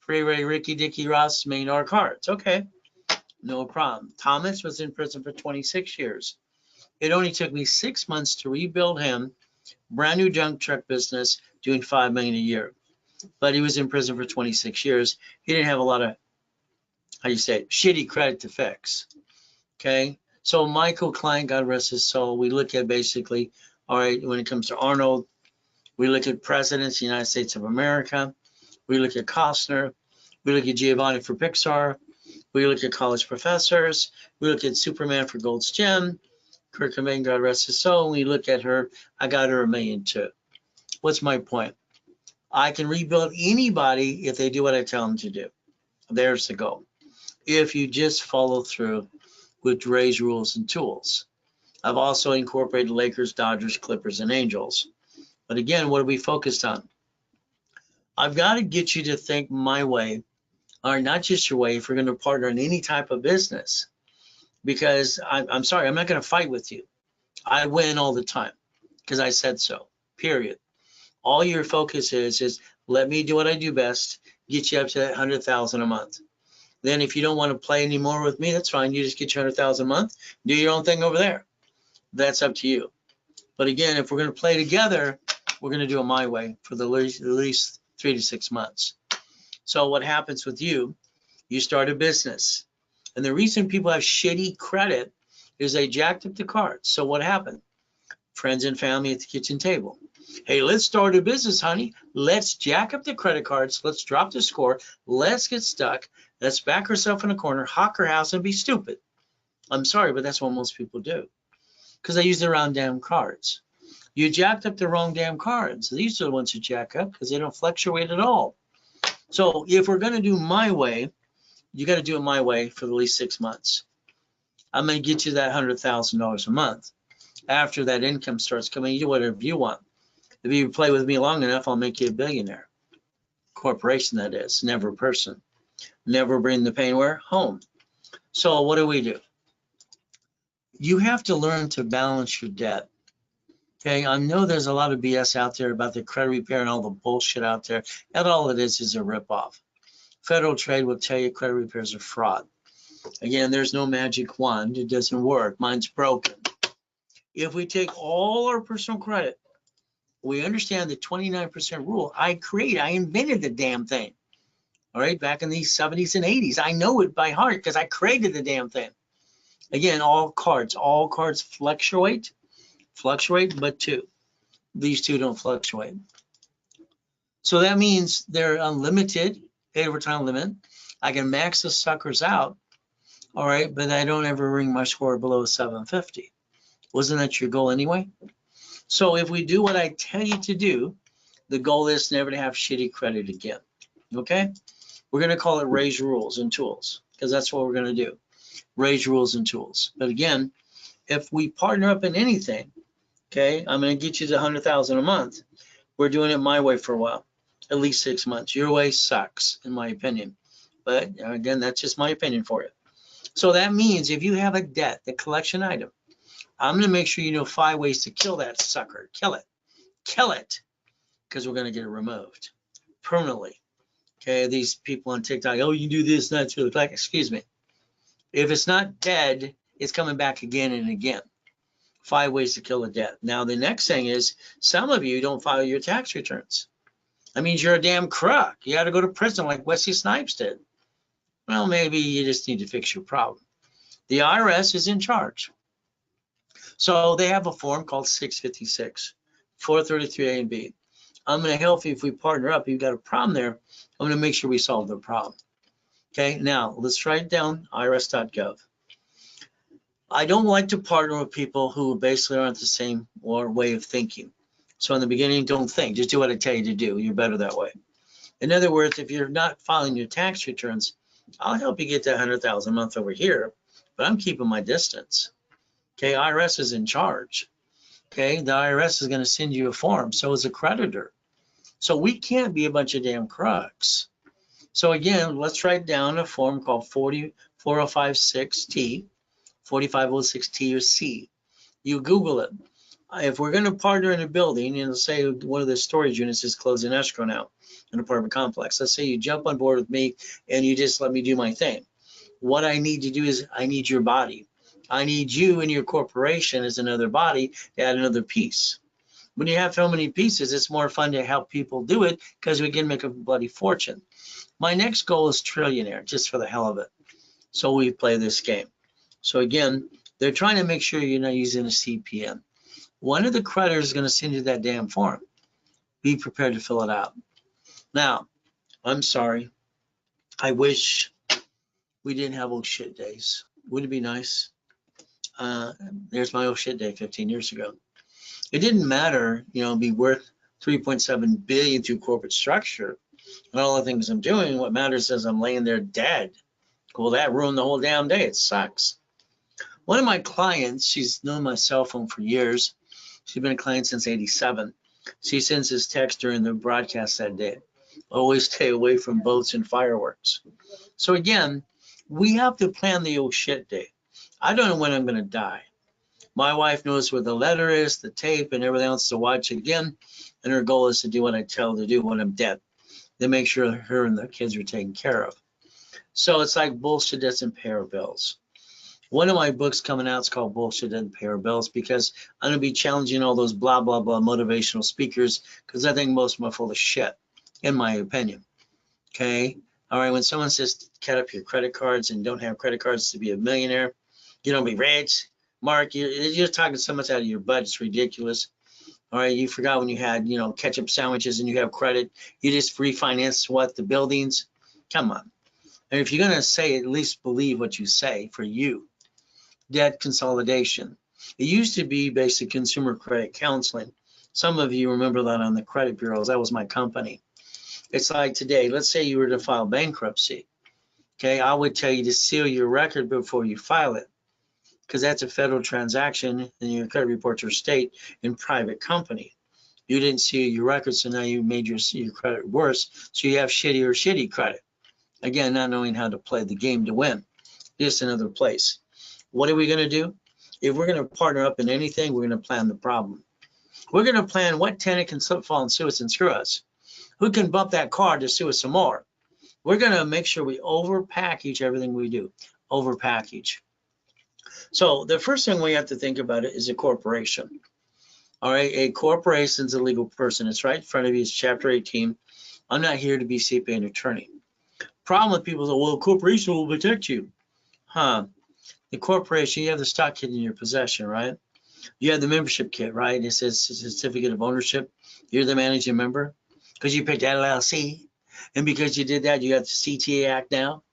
Free Ray, Ricky, Dickie, Ross, $1 million cards. Okay, no problem. Thomas was in prison for 26 years. It only took me 6 months to rebuild him, brand new junk truck business, doing $5 million a year. But he was in prison for 26 years. He didn't have a lot of, how do you say it, shitty credit to fix. Okay, so Michael Klein, God rest his soul, we look at basically, all right, when it comes to Arnold, we look at presidents of the United States of America. We look at Costner. We look at Giovanni for Pixar. We look at college professors. We look at Superman for Gold's Gym. Kurt Cobain, God rest his soul. We look at her. I got her $1 million too. What's my point? I can rebuild anybody if they do what I tell them to do. There's the goal. If you just follow through with Ray's rules and tools. I've also incorporated Lakers, Dodgers, Clippers, and Angels. But again, what are we focused on? I've got to get you to think my way, or not just your way, if we're going to partner in any type of business. Because I'm sorry, I'm not going to fight with you. I win all the time because I said so, period. All your focus is let me do what I do best, get you up to that 100,000 a month. Then if you don't want to play anymore with me, that's fine. You just get your 100,000 a month, do your own thing over there. That's up to you. But again, if we're going to play together, we're going to do it my way for the at least 3 to 6 months. So what happens with you, you start a business. And the reason people have shitty credit is they jacked up the cards. So what happened? Friends and family at the kitchen table. Hey, let's start a business, honey. Let's jack up the credit cards. Let's drop the score. Let's get stuck. Let's back ourselves in a corner, hawk our house, and be stupid. I'm sorry, but that's what most people do. Because they use the wrong damn cards. You jacked up the wrong damn cards. These are the ones you jack up because they don't fluctuate at all. So if we're going to do my way, you got to do it my way for at least 6 months. I'm going to get you that $100,000 a month. After that income starts coming, you do whatever you want. If you play with me long enough, I'll make you a billionaire. Corporation, that is, never a person. Never bring the pain where? Home. So what do? You have to learn to balance your debt. Okay, I know there's a lot of BS out there about the credit repair and all the bullshit out there. And all it is a ripoff. Federal Trade will tell you credit repairs are fraud. Again, there's no magic wand. It doesn't work. Mine's broken. If we take all our personal credit, we understand the 29% rule. I invented the damn thing. All right, back in the 70s and 80s. I know it by heart because I created the damn thing. Again, all cards fluctuate, but these two don't fluctuate. So that means they're unlimited, pay over time limit. I can max the suckers out, all right, but I don't ever bring my score below 750. Wasn't that your goal anyway? So if we do what I tell you to do, the goal is never to have shitty credit again, okay? We're going to call it raise rules and tools because that's what we're going to do, raise rules and tools. But again, if we partner up in anything, okay, I'm going to get you to 100,000 a month. We're doing it my way for a while, at least 6 months. Your way sucks, in my opinion. But again, that's just my opinion for you. So that means if you have a debt, the collection item, I'm going to make sure you know 5 ways to kill that sucker. Kill it, because we're going to get it removed permanently. Okay, these people on TikTok, oh, you do this, that's really like, excuse me. If it's not dead, it's coming back again and again. 5 ways to kill a debt. Now, the next thing is some of you don't file your tax returns. That means you're a damn crook. You got to go to prison like Wesley Snipes did. Well, maybe you just need to fix your problem. The IRS is in charge. So they have a form called 656, 433A and B. I'm going to help you if we partner up. You've got a problem there. I'm going to make sure we solve the problem. Okay, now let's write it down, irs.gov. I don't like to partner with people who basically aren't the same or way of thinking. So in the beginning, don't think, just do what I tell you to do. You're better that way. In other words, if you're not filing your tax returns, I'll help you get that 100,000 a month over here, but I'm keeping my distance. Okay, IRS is in charge. Okay, the IRS is going to send you a form. So is a creditor. So we can't be a bunch of damn crooks. So again, let's write down a form called 40556T, 4506T or C. You Google it. If we're going to partner in a building, and say one of the storage units is closing escrow now, an apartment complex. Let's say you jump on board with me and you just let me do my thing. What I need to do is I need your body. I need you and your corporation as another body to add another piece. When you have so many pieces, it's more fun to help people do it because we can make a bloody fortune. My next goal is trillionaire, just for the hell of it. So we play this game. So again, they're trying to make sure you're not using a CPN. One of the creditors is going to send you that damn form. Be prepared to fill it out. Now, I'm sorry. I wish we didn't have old shit days. Wouldn't it be nice? There's my old shit day 15 years ago. It didn't matter, be worth 3.7 billion through corporate structure and all the things I'm doing. What matters is I'm laying there dead. Well, that ruined the whole damn day. It sucks. One of my clients, she's known my cell phone for years. She's been a client since '87. She sends this text during the broadcast that day. Always stay away from boats and fireworks. So again, we have to plan the old shit day. I don't know when I'm going to die. My wife knows where the letter is, the tape, and everything else to watch again. And her goal is to do what I tell her to do when I'm dead. Then make sure her and the kids are taken care of. So it's like bullshit doesn't pay our bills. One of my books coming out is called Bullshit Doesn't Pay Our Bills, because I'm going to be challenging all those blah, blah, blah motivational speakers, because I think most of them are full of shit, in my opinion. Okay? All right, when someone says cut up your credit cards and don't have credit cards to be a millionaire, you don't be rich. Mark, you're talking so much out of your butt, it's ridiculous. All right, you forgot when you had, ketchup sandwiches and you have credit. You just refinanced what? The buildings? Come on. And if you're going to say, at least believe what you say for you. Debt consolidation. It used to be basic consumer credit counseling. Some of you remember that on the credit bureaus. That was my company. It's like today, let's say you were to file bankruptcy. Okay, I would tell you to seal your record before you file it, because that's a federal transaction and your credit reports are state and private company. You didn't seal your record, so now you made your credit worse, so you have shitty credit. Again, not knowing how to play the game to win. Just another place. What are we going to do? If we're going to partner up in anything, we're going to plan the problem. We're going to plan what tenant can slip, fall, and sue us and screw us. Who can bump that car to sue us some more? We're going to make sure we over-package everything we do. Over-package. So the first thing we have to think about it is a corporation. All right, a corporation is a legal person. It's right in front of you. It's Chapter 18. I'm not here to be CPA and attorney. Problem with people is, well, a corporation will protect you. The corporation, you have the stock kit in your possession, right? You have the membership kit, right? It says certificate of ownership. You're the managing member because you picked LLC. And because you did that, you got the CTA Act now.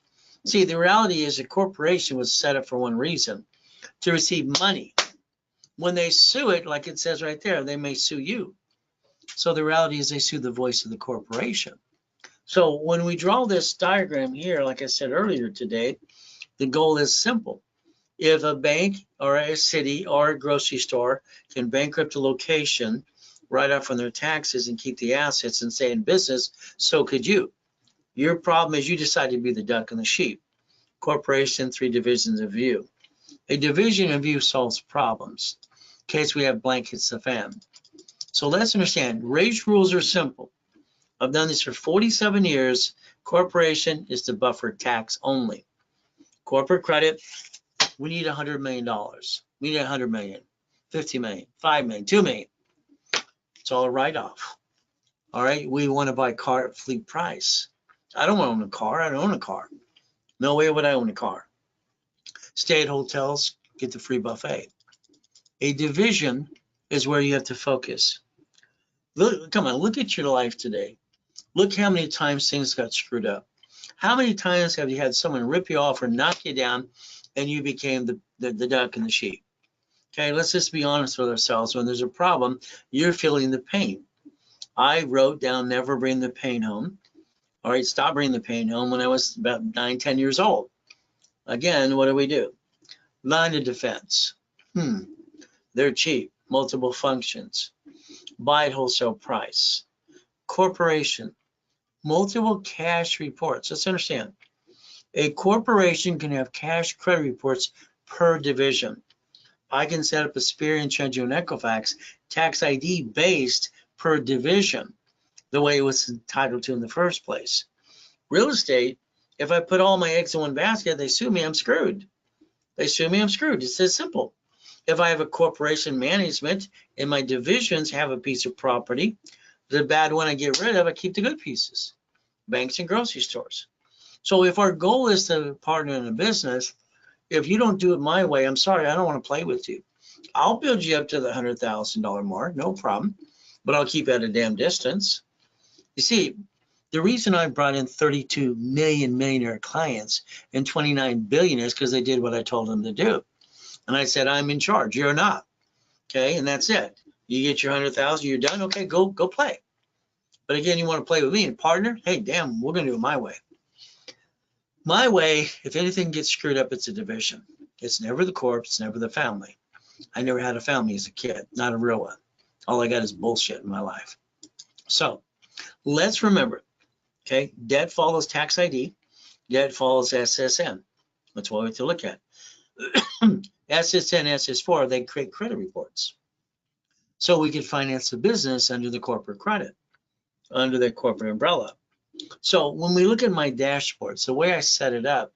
See, the reality is a corporation was set up for one reason, to receive money. When they sue it, like it says right there, they may sue you. So the reality is they sue the voice of the corporation. So when we draw this diagram here, like I said earlier today, the goal is simple. If a bank or a city or a grocery store can bankrupt a location, write off on their taxes and keep the assets and stay in business, so could you. Your problem is you decided to be the duck and the sheep. corporation, 3 divisions of you. A division of you solves problems in case we have blank hits the fan. So let's understand, race rules are simple. I've done this for 47 years. Corporation is to buffer tax only. Corporate credit, we need $100 million. We need 100 million, 50 million, 5 million, 2 million. It's all a write-off. All right, we want to buy car at fleet price. I don't want to own a car. I don't own a car. No way would I own a car. Stay at hotels, get the free buffet. A division is where you have to focus. Look, come on, look at your life today. Look how many times things got screwed up. How many times have you had someone rip you off or knock you down and you became the duck and the sheep? Okay, let's just be honest with ourselves. When there's a problem, you're feeling the pain. I wrote down never bring the pain home. All right, stop bringing the pain home when I was about 9, 10 years old. Again, what do? Line of defense. They're cheap, multiple functions. Buy at wholesale price. Corporation, multiple cash reports. Let's understand. A corporation can have cash credit reports per division. I can set up a Experian, Treasury, and Equifax tax ID based per division, the way it was entitled to in the first place. Real estate, if I put all my eggs in one basket, they sue me, I'm screwed. They sue me, I'm screwed. It's as simple. If I have a corporation management and my divisions have a piece of property, the bad one I get rid of, I keep the good pieces. Banks and grocery stores. So if our goal is to partner in a business, if you don't do it my way, I'm sorry, I don't want to play with you. I'll build you up to the $100,000 mark, no problem, but I'll keep at a damn distance. You see, the reason I brought in 32 million millionaire clients and 29 billionaires because they did what I told them to do. And I said, I'm in charge, you're not. Okay, and that's it. You get your 100,000, you're done. Okay, go play. But again, you want to play with me and partner? Hey, damn, we're going to do it my way. My way, if anything gets screwed up, it's a division. It's never the corp, it's never the family. I never had a family as a kid, not a real one. All I got is bullshit in my life. So let's remember, okay, debt follows tax ID, debt follows SSN. That's what we have to look at. SSN, SS4, they create credit reports. So we can finance the business under the corporate credit, under the corporate umbrella. So when we look at my dashboards, the way I set it up,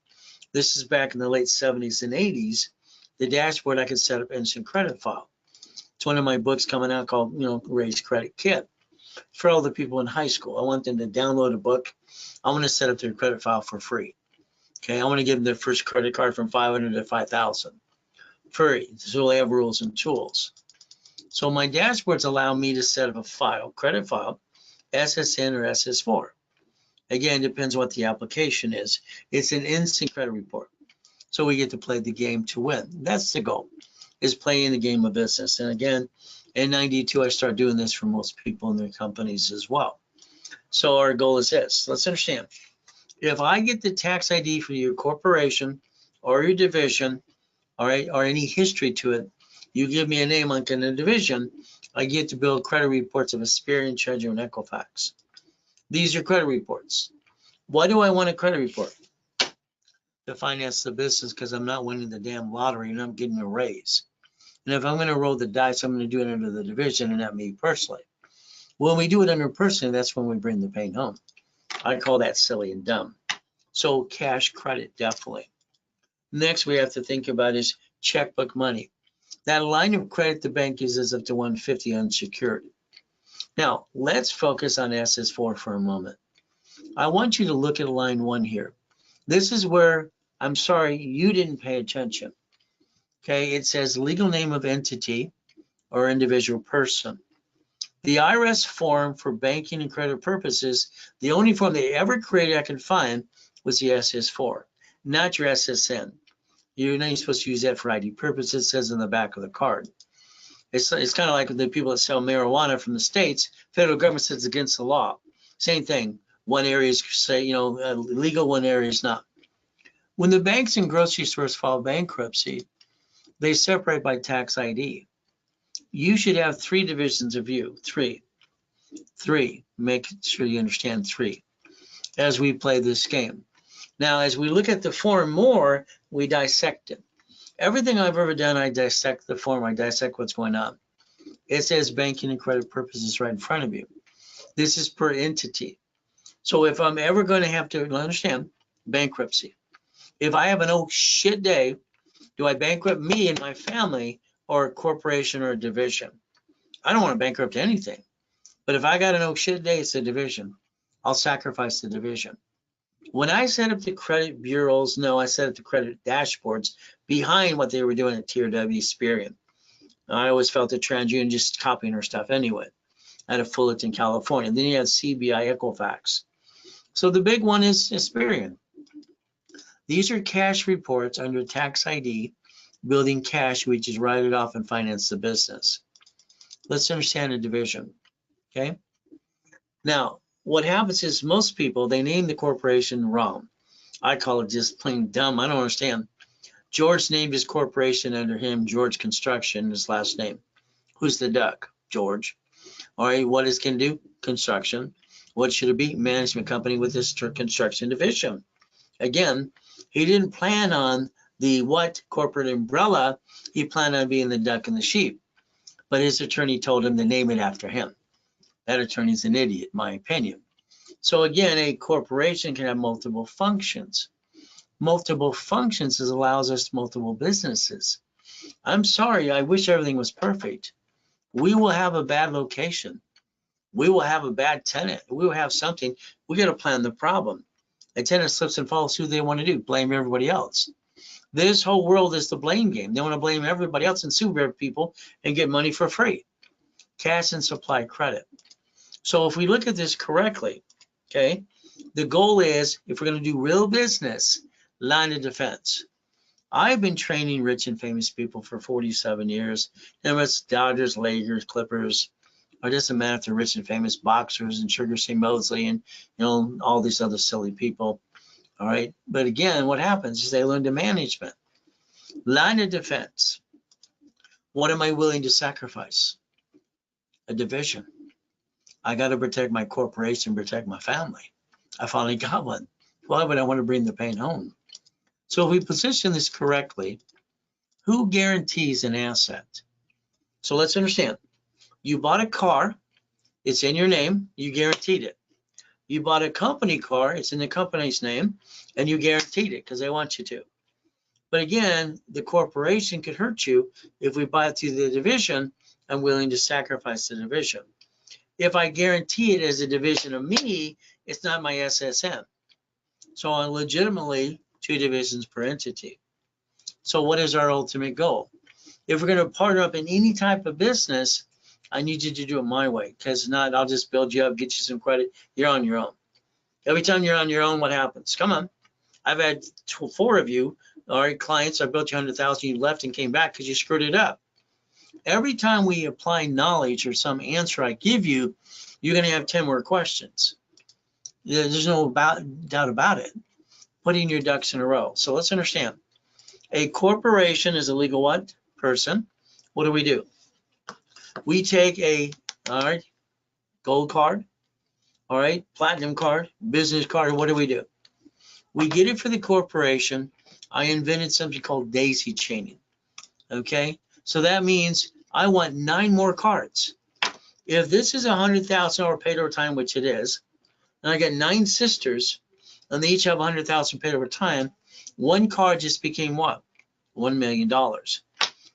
this is back in the late 70s and 80s, the dashboard I could set up instant credit file. It's one of my books coming out called, Raise Credit Kit. For all the people in high school, I want them to download a book. I want to set up their credit file for free. Okay, I want to give them their first credit card from 500 to 5,000. Free, so they have rules and tools. So my dashboards allow me to set up a file, credit file, SSN or SS4. Again, depends what the application is. It's an instant credit report. So we get to play the game to win. That's the goal, is playing the game of business. And again, in 92, I started doing this for most people in their companies as well. So our goal is this. Let's understand. If I get the tax ID for your corporation or your division, all right, or any history to it, you give me a name like in a division, I get to build credit reports of Experian, Treasury, and Equifax. These are credit reports. Why do I want a credit report? To finance the business, because I'm not winning the damn lottery and I'm getting a raise. And if I'm going to roll the dice, I'm going to do it under the division and not me personally. When we do it under personally, that's when we bring the pain home. I call that silly and dumb. So cash credit, definitely. Next, we have to think about is checkbook money. That line of credit the bank uses up to 150 unsecured. Now, let's focus on SS4 for a moment. I want you to look at line 1 here. This is where, I'm sorry, you didn't pay attention. Okay, it says legal name of entity or individual person. The IRS form for banking and credit purposes, the only form they ever created I could find was the SS4, not your SSN. You're not supposed to use that for ID purposes, it says in the back of the card. It's kind of like the people that sell marijuana from the states, federal government says it's against the law. Same thing, one area is say, legal, one area is not. When the banks and grocery stores file bankruptcy, they separate by tax ID. You should have 3 divisions of you, 3. Make sure you understand 3 as we play this game. Now, as we look at the form more, we dissect it. Everything I've ever done, I dissect the form. I dissect what's going on. It says banking and credit purposes right in front of you. This is per entity. So if I'm ever going to have to understand bankruptcy, if I have an oh shit day, do I bankrupt me and my family or a corporation or a division? I don't want to bankrupt anything. But if I got an oh shit day, it's a division. I'll sacrifice the division. When I set up the credit bureaus, no, I set up the credit dashboards behind what they were doing at TRW Experian. I always felt that TransUnion just copying her stuff anyway out of Fullerton, California. Then you have CBI Equifax. So the big one is Experian. These are cash reports under tax ID, building cash, which is write it off and finance the business. Let's understand a division, okay? Now, what happens is most people, they name the corporation wrong. I call it just plain dumb. I don't understand. George named his corporation under him, George Construction, his last name. Who's the duck? George. All right, what is can do? Construction. What should it be? Management company with this construction division. Again, he didn't plan on the what corporate umbrella. He planned on being the duck and the sheep. But his attorney told him to name it after him. That attorney's an idiot, in my opinion. So again, a corporation can have multiple functions. Multiple functions allows us multiple businesses. I'm sorry, I wish everything was perfect. We will have a bad location. We will have a bad tenant. We will have something. We got to plan the problem. A tenant slips and falls, who they want to do? Blame everybody else. This whole world is the blame game. They want to blame everybody else and sue people and get money for free. Cash and supply credit. So if we look at this correctly, okay, the goal is, if we're going to do real business, line of defense. I've been training rich and famous people for 47 years. And it's Dodgers, Lakers, Clippers, or it doesn't matter if they're rich and famous boxers and Sugar Ray Mosley and all these other silly people. All right. But again, what happens is they learn the management. Line of defense. What am I willing to sacrifice? A division. I got to protect my corporation, protect my family. I finally got one. Why would I want to bring the pain home? So if we position this correctly, who guarantees an asset? So let's understand. You bought a car, it's in your name, you guaranteed it. You bought a company car, it's in the company's name, and you guaranteed it because they want you to. But again, the corporation could hurt you. If we buy it through the division, I'm willing to sacrifice the division. If I guarantee it as a division of me, it's not my SSN. So I'm legitimately 2 divisions per entity. So what is our ultimate goal? If we're going to partner up in any type of business, I need you to do it my way, because if not, I'll just build you up, get you some credit. You're on your own. Every time you're on your own, what happens? Come on. I've had 4 of you, all right, clients, I built you 100,000, you left and came back because you screwed it up. Every time we apply knowledge or some answer I give you, you're going to have 10 more questions. There's no doubt about it. Putting your ducks in a row. So let's understand. A corporation is a legal what? Person. What do? We take a, all right, gold card, all right, platinum card, business card. What do? We get it for the corporation. I invented something called daisy chaining. Okay, so that means I want 9 more cards. If this is $100,000 paid over time, which it is, and I got 9 sisters, and they each have $100,000 paid over time, one card just became what? $1 million.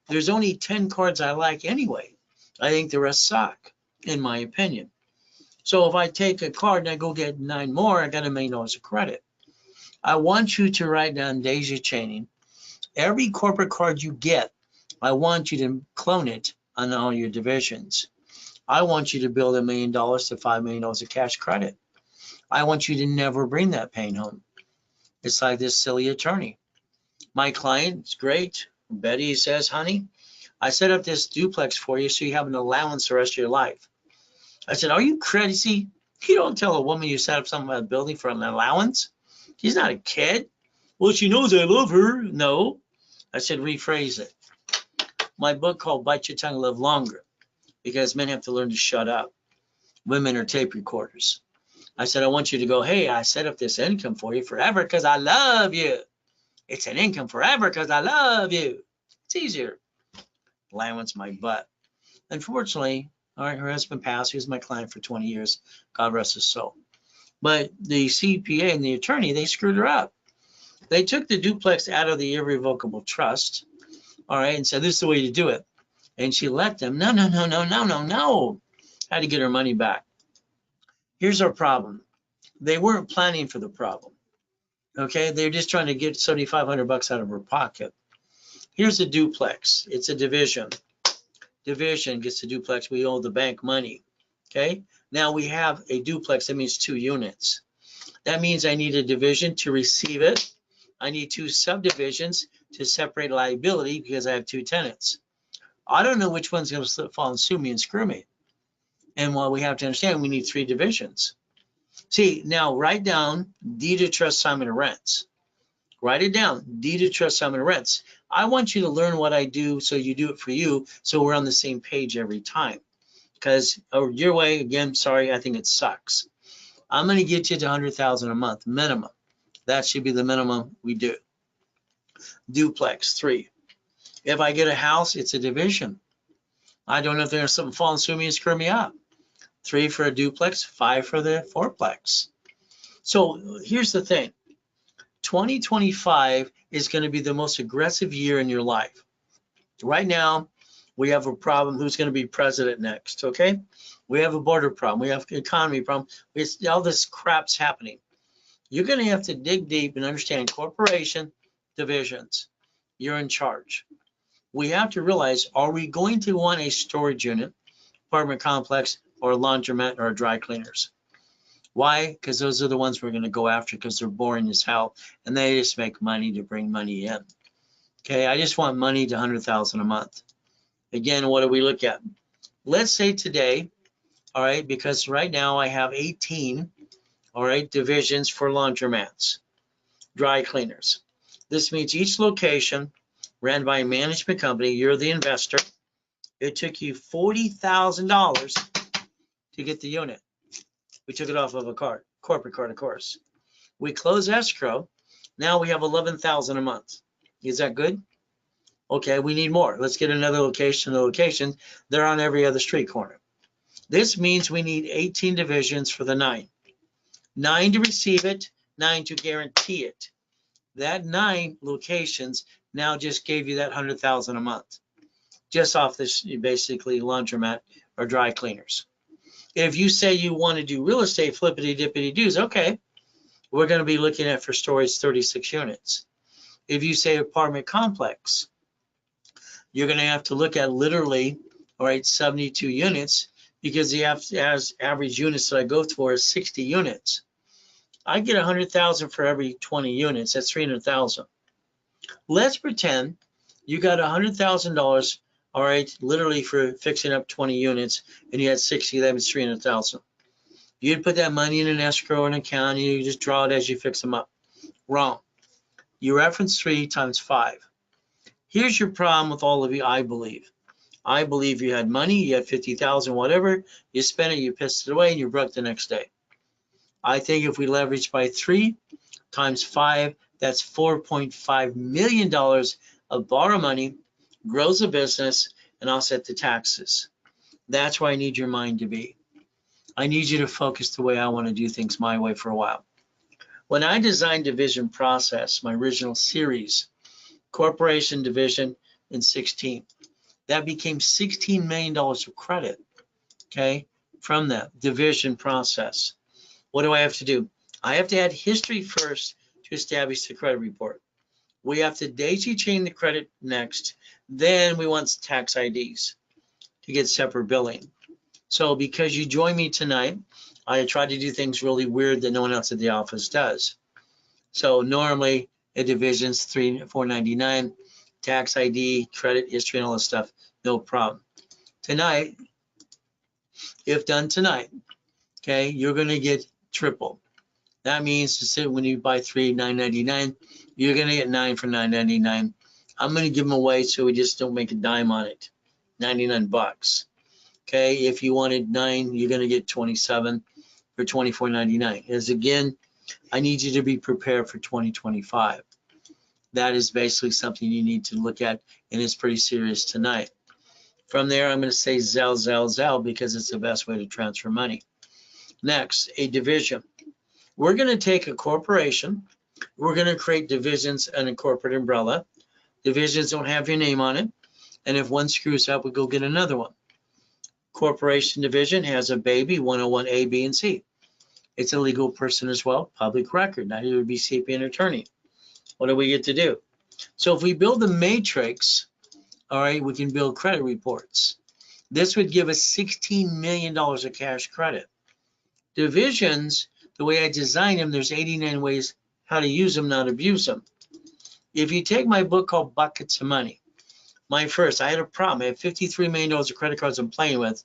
There's only 10 cards I like anyway. I think the rest suck, in my opinion. So if I take a card and I go get 9 more, I got $1 million of credit. I want you to write down daisy chaining. Every corporate card you get, I want you to clone it on all your divisions. I want you to build $1 million to $5 million of cash credit. I want you to never bring that pain home. It's like this silly attorney. My client is great. Betty says, honey, I set up this duplex for you so you have an allowance the rest of your life. I said, are you crazy? You don't tell a woman you set up something about a building for an allowance. She's not a kid. Well, she knows I love her. No. I said, rephrase it. My book called Bite Your Tongue, Live Longer, because men have to learn to shut up. Women are tape recorders. I said, I want you to go, hey, I set up this income for you forever because I love you. It's an income forever because I love you. It's easier. Land wants my butt. Unfortunately, all right, her husband passed. He was my client for 20 years. God rest his soul. But the CPA and the attorney, they screwed her up. They took the duplex out of the irrevocable trust, all right, and said, this is the way to do it. And she let them. No, no, no, no, no, no, no. Had to get her money back. Here's our problem. They weren't planning for the problem. Okay, they're just trying to get 7,500 bucks out of her pocket. Here's a duplex. It's a division. Division gets a duplex. We owe the bank money. Okay, now we have a duplex. That means 2 units. That means I need a division to receive it. I need 2 subdivisions to separate liability because I have 2 tenants. I don't know which one's going to fall and sue me and screw me. And what we have to understand, we need 3 divisions. See, now write down deed of trust, assignment of rents. Write it down, deed of trust, assignment of rents. I want you to learn what I do so you do it for you, so we're on the same page every time. Because your way, again, sorry, I think it sucks. I'm going to get you to 100,000 a month minimum. That should be the minimum we do. Duplex, 3. If I get a house, it's a division. I don't know if there's something fall and sue me and screw me up. 3 for a duplex, 5 for the fourplex. So here's the thing. 2025 is going to be the most aggressive year in your life. Right now, we have a problem. Who's going to be president next? Okay. We have a border problem. We have an economy problem. All this crap's happening. You're going to have to dig deep and understand corporation divisions. You're in charge. We have to realize, are we going to want a storage unit, apartment complex, or a laundromat, or dry cleaners? Why? Because those are the ones we're going to go after because they're boring as hell and they just make money to bring money in. Okay, I just want money to 100,000 a month. Again, what do we look at? Let's say today, all right, because right now I have 18, all right, divisions for laundromats, dry cleaners. This means each location ran by a management company. You're the investor. It took you $40,000 to get the unit. We took it off of a card, corporate card, of course. We close escrow. Now we have 11,000 a month. Is that good? Okay, we need more. Let's get another location. They're on every other street corner. This means we need 18 divisions for the 9. 9 to receive it, 9 to guarantee it. That 9 locations now just gave you that 100,000 a month, just off this basically laundromat or dry cleaners. If you say you want to do real estate flippity dippity doos, okay, we're going to be looking at for storage 36 units. If you say apartment complex, you're going to have to look at literally, all right, 72 units because the average units that I go for is 60 units. I get 100,000 for every 20 units. That's 300,000. Let's pretend you got $100,000, all right, literally for fixing up 20 units, and you had 60. That was 300,000. You'd put that money in an escrow or an account, and you just draw it as you fix them up. Wrong. You reference 3 times 5. Here's your problem with all of you, I believe. I believe you had money, you had 50,000, whatever, you spent it, you pissed it away, and you're broke the next day. I think if we leverage by 3 times 5, that's $4.5 million of borrow money, grows a business, and offset the taxes. That's where I need your mind to be. I need you to focus the way I want to do things my way for a while. When I designed Division Process, my original series, Corporation Division in 16, that became $16 million of credit, okay, from that Division Process. What do I have to do? I have to add history first to establish the credit report. We have to daisy chain the credit next. Then we want tax IDs to get separate billing. So because you joined me tonight, I try to do things really weird that no one else at the office does. So normally a division's $499, tax ID, credit history, and all this stuff, no problem. Tonight, if done tonight, okay, you're going to get triple. That means to say when you buy 3, $9.99, you're going to get 9 for $9.99. I'm going to give them away so we just don't make a dime on it. 99 bucks. Okay, if you wanted 9, you're going to get 27. for $24.99. As again, I need you to be prepared for 2025. That is basically something you need to look at, and it's pretty serious tonight. From there, I'm going to say Zelle, Zelle, Zelle, because it's the best way to transfer money. Next, a division. We're going to take a corporation. We're going to create divisions and a corporate umbrella. Divisions don't have your name on it. And if one screws up, we go get another one. Corporation division has a baby, 101 A, B, and C. It's a legal person as well, public record. Now you would be CPA and attorney. What do we get to do? So if we build a matrix, all right, we can build credit reports. This would give us $16 million of cash credit. Divisions, the way I design them, there's 89 ways how to use them, not abuse them. If you take my book called Buckets of Money, I had a problem. I had $53 million of credit cards I'm playing with,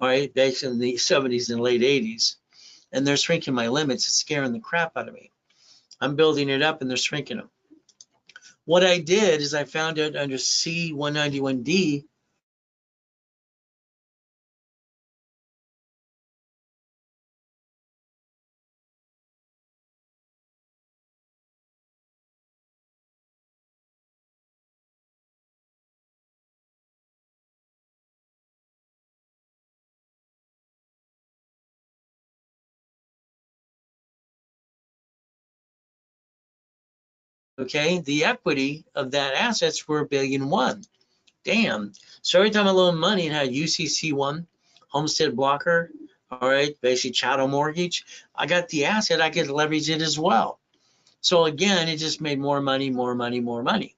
all right, back in the 70s and late 80s. And they're shrinking my limits. It's scaring the crap out of me. I'm building it up and they're shrinking them. What I did is I found it under C191D. Okay, the equity of that assets were $1.1 billion. Damn. So every time I loan money and had UCC1, Homestead Blocker, all right, basically chattel mortgage, I got the asset, I could leverage it as well. So again, it just made more money, more money, more money.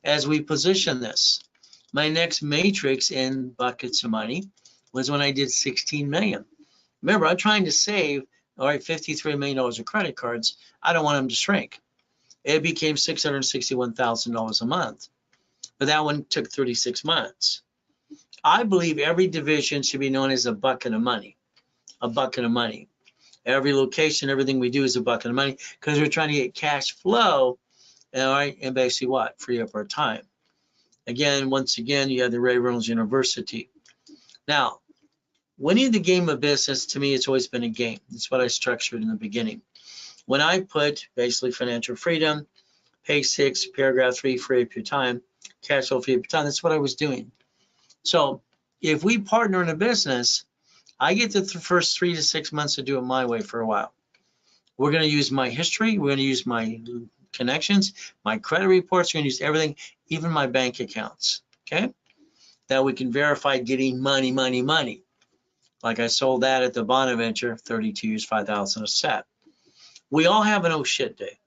As we position this, my next matrix in Buckets of Money was when I did 16 million. Remember, I'm trying to save, all right, $53 million of credit cards. I don't want them to shrink. It became $661,000 a month, but that one took 36 months. I believe every division should be known as a bucket of money, a bucket of money. Every location, everything we do is a bucket of money because we're trying to get cash flow, all right, and basically what? Free up our time. Again, once again, you have the Ray Reynolds University. Now, winning the game of business, to me, it's always been a game. That's what I structured in the beginning. When I put basically financial freedom, page 6, paragraph 3, free up your time, cash flow free up your time, that's what I was doing. So if we partner in a business, I get the first 3 to 6 months to do it my way for a while. We're going to use my history. We're going to use my connections, my credit reports. We're going to use everything, even my bank accounts, okay? That we can verify getting money, money, money. Like I sold that at the Bonaventure, 32 years, 5,000 a set. We all have an oh shit day.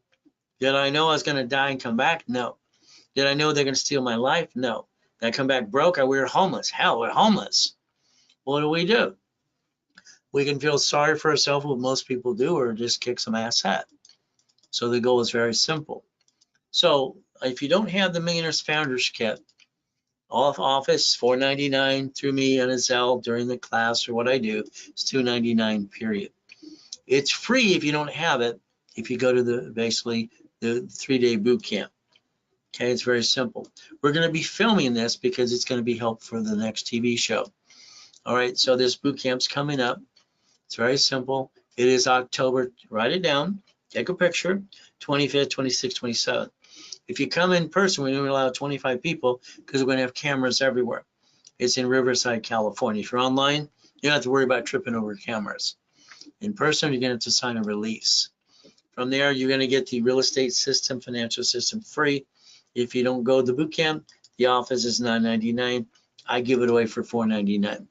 Did I know I was going to die and come back? No. Did I know they're going to steal my life? No. Did I come back broke? We were homeless. Hell, we're homeless. What do? We can feel sorry for ourselves, what most people do, or just kick some ass at. So the goal is very simple. So if you don't have the Millionaire's Founders Kit, off office, $4.99 through me on a Zelle during the class or what I do, it's $2.99 period. It's free if you don't have it, if you go to the 3-day boot camp. Okay, it's very simple. We're going to be filming this because it's going to be helpful for the next TV show. All right, so this boot camp's coming up. It's very simple. It is October, write it down, take a picture, 25th, 26th, 27th. If you come in person, we're going to allow 25 people because we're going to have cameras everywhere. It's in Riverside, California. If you're online, you don't have to worry about tripping over cameras. In person, you're going to have to sign a release. From there, you're going to get the real estate system, financial system free. If you don't go to the boot camp, the office is $9.99. I give it away for $4.99.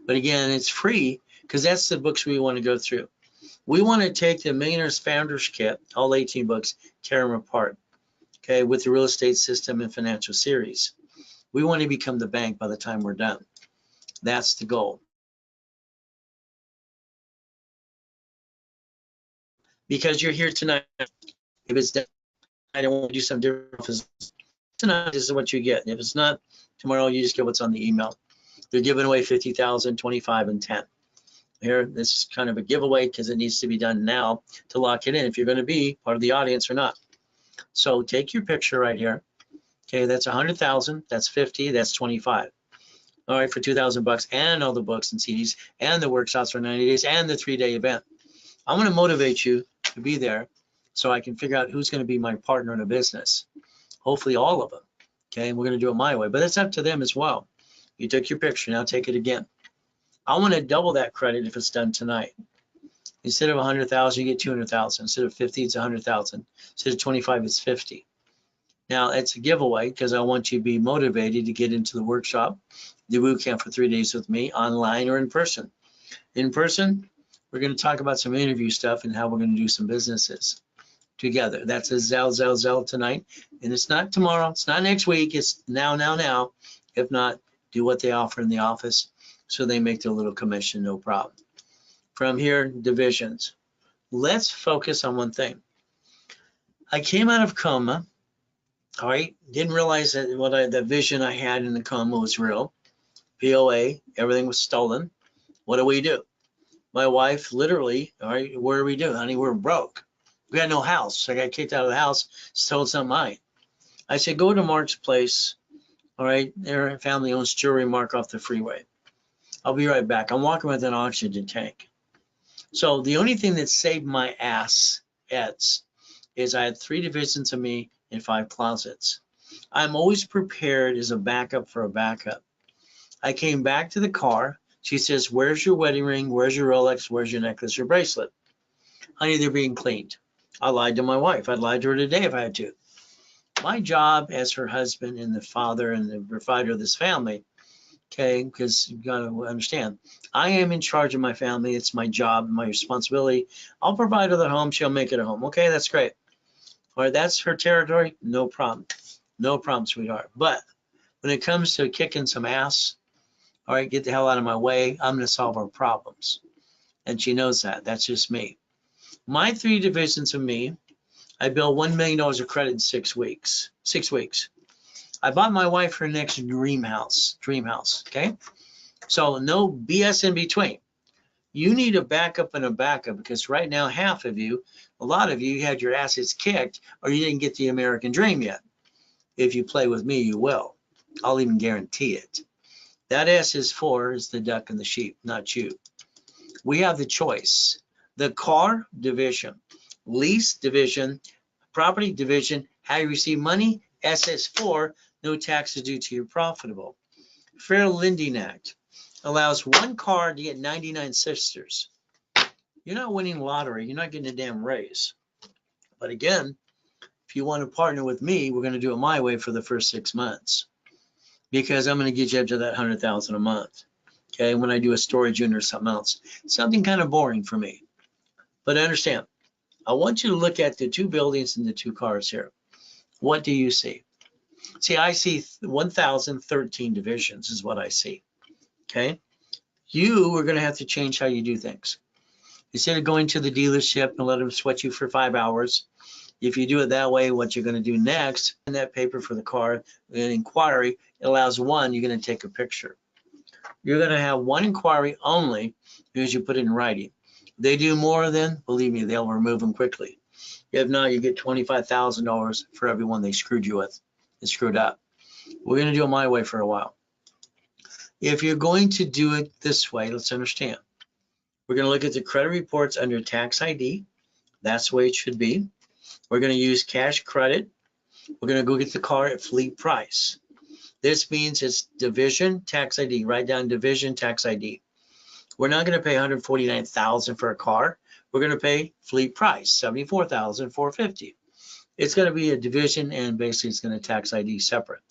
But again, it's free because that's the books we want to go through. We want to take the Millionaire's Founders Kit, all 18 books, tear them apart, okay, with the real estate system and financial series. We want to become the bank by the time we're done. That's the goal. Because you're here tonight, if it's done, I don't want to do something different. Tonight, this is what you get. If it's not, tomorrow you just get what's on the email. They're giving away 50,000, 25, and 10. Here, this is kind of a giveaway because it needs to be done now to lock it in if you're going to be part of the audience or not. So take your picture right here. Okay, that's 100,000, that's 50, that's 25. all right, for $2,000 and all the books and CDs and the workshops for 90 days and the 3-day event. I'm going to motivate you to be there so I can figure out who's going to be my partner in a business. Hopefully all of them. Okay, and we're going to do it my way, but it's up to them as well. You took your picture, now take it again. I want to double that credit if it's done tonight. Instead of 100,000, you get 200,000. Instead of 50, it's 100,000. Instead of 25, it's 50. Now it's a giveaway because I want you to be motivated to get into the workshop, the boot camp for 3 days with me, online or in person. In person, we're going to talk about some interview stuff and how we're going to do some businesses together. That's a Zell tonight. And it's not tomorrow. It's not next week. It's now. If not, do what they offer in the office so they make their little commission, no problem. From here, divisions. Let's focus on one thing. I came out of coma, all right, didn't realize that the vision I had in the coma was real. POA, everything was stolen. What do? My wife literally, all right, what do we do, honey? We're broke. We had no house. I got kicked out of the house, sold some mine. I said, go to Mark's place, all right, their family owns Jewelry Mark off the freeway. I'll be right back. I'm walking with an oxygen tank. So the only thing that saved my ass is I had 3 divisions of me and 5 closets. I'm always prepared as a backup for a backup. I came back to the car. She says, where's your wedding ring? Where's your Rolex? Where's your necklace, your bracelet? Honey, they're being cleaned. I lied to my wife. I'd lie to her today if I had to. My job as her husband and the father and the provider of this family, okay, because you got to understand, I am in charge of my family. It's my job, my responsibility. I'll provide her the home. She'll make it a home. Okay, that's great. All right, that's her territory. No problem. No problem, sweetheart. But when it comes to kicking some ass, all right, get the hell out of my way. I'm going to solve our problems. And she knows that. That's just me. My 3 divisions of me, I built $1 million of credit in 6 weeks. 6 weeks. I bought my wife her next dream house, okay? So no BS in between. You need a backup and a backup because right now, half of you, a lot of you had your asses kicked or you didn't get the American dream yet. If you play with me, you will. I'll even guarantee it. That S is 4 is the duck and the sheep, not you. We have the choice. The car division, lease division, property division, how you receive money, SS4, no taxes due to you profitable. Fair Lending Act allows 1 car to get 99 sisters. You're not winning lottery. You're not getting a damn raise. But again, if you want to partner with me, we're going to do it my way for the first 6 months because I'm going to get you up to that 100,000 a month. Okay, when I do a storage unit or something else, something kind of boring for me. But understand, I want you to look at the 2 buildings and the 2 cars here. What do you see? See, I see 1,013 divisions is what I see. Okay, you are going to have to change how you do things. Instead of going to the dealership and let them sweat you for 5 hours, if you do it that way, what you're going to do next, in that paper for the car, an inquiry, it allows 1, you're going to take a picture. You're going to have 1 inquiry only because you put it in writing. They do more than, believe me, they'll remove them quickly. If not, you get $25,000 for every one they screwed you with. It's screwed up. We're going to do it my way for a while. If you're going to do it this way, let's understand. We're going to look at the credit reports under tax ID. That's the way it should be. We're going to use cash credit. We're going to go get the car at fleet price. This means it's division tax ID. Write down division tax ID. We're not going to pay $149,000 for a car. We're going to pay fleet price, $74,450. It's going to be a division and basically it's going to tax ID separate.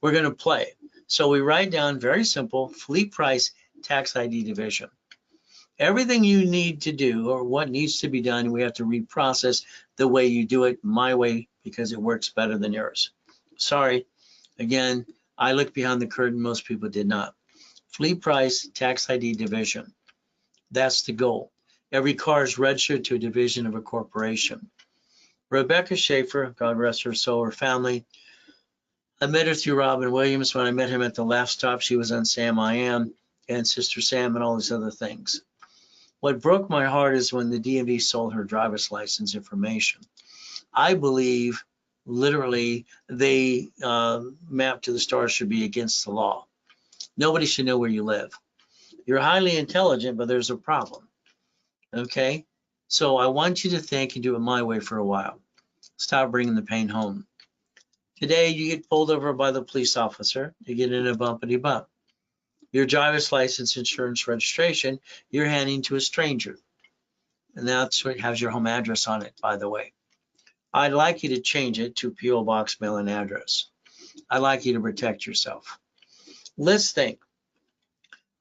We're going to play. So we write down very simple fleet price tax ID division. Everything you need to do or what needs to be done, we have to reprocess the way you do it my way because it works better than yours. Sorry. Again, I looked behind the curtain. Most people did not. Fleet price tax ID division. That's the goal. Every car is registered to a division of a corporation. Rebecca Schaefer, God rest her soul, her family. I met her through Robin Williams. When I met him at the last stop, she was on Sam I Am and Sister Sam and all these other things. What broke my heart is when the DMV sold her driver's license information. I believe literally they mapped to the stars should be against the law. Nobody should know where you live. You're highly intelligent, but there's a problem. Okay? So I want you to think and do it my way for a while. Stop bringing the pain home. Today, you get pulled over by the police officer. You get in a bumpity bump. Your driver's license, insurance, registration, you're handing to a stranger. And that's what has your home address on it, by the way. I'd like you to change it to P.O. Box mail and address. I'd like you to protect yourself. Let's think.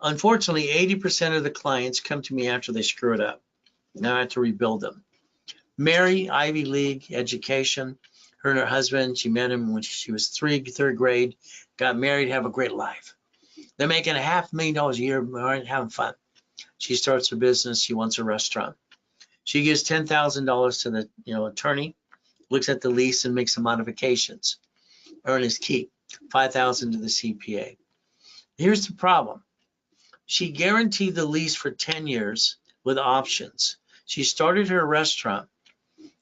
Unfortunately, 80% of the clients come to me after they screw it up. Now I have to rebuild them. Mary, Ivy League education. Her and her husband, she met him when she was third grade, got married, have a great life. They're making $500,000 a year, having fun. She starts her business. She wants a restaurant. She gives $10,000 to the attorney, looks at the lease and makes some modifications. Earn is key. $5,000 to the CPA. Here's the problem. She guaranteed the lease for 10 years with options. She started her restaurant.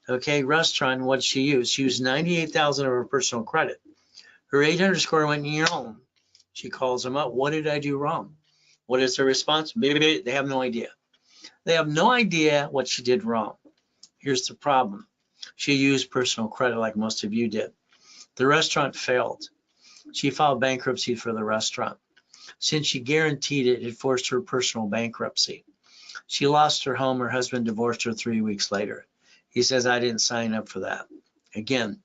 Okay, restaurant, what she used? She used $98,000 of her personal credit. Her 800 score went, She calls them up. What did I do wrong? What is their response? They have no idea. They have no idea what she did wrong. Here's the problem. She used personal credit like most of you did. The restaurant failed. She filed bankruptcy for the restaurant. Since she guaranteed it, it forced her personal bankruptcy. She lost her home. Her husband divorced her 3 weeks later. He says, I didn't sign up for that. Again,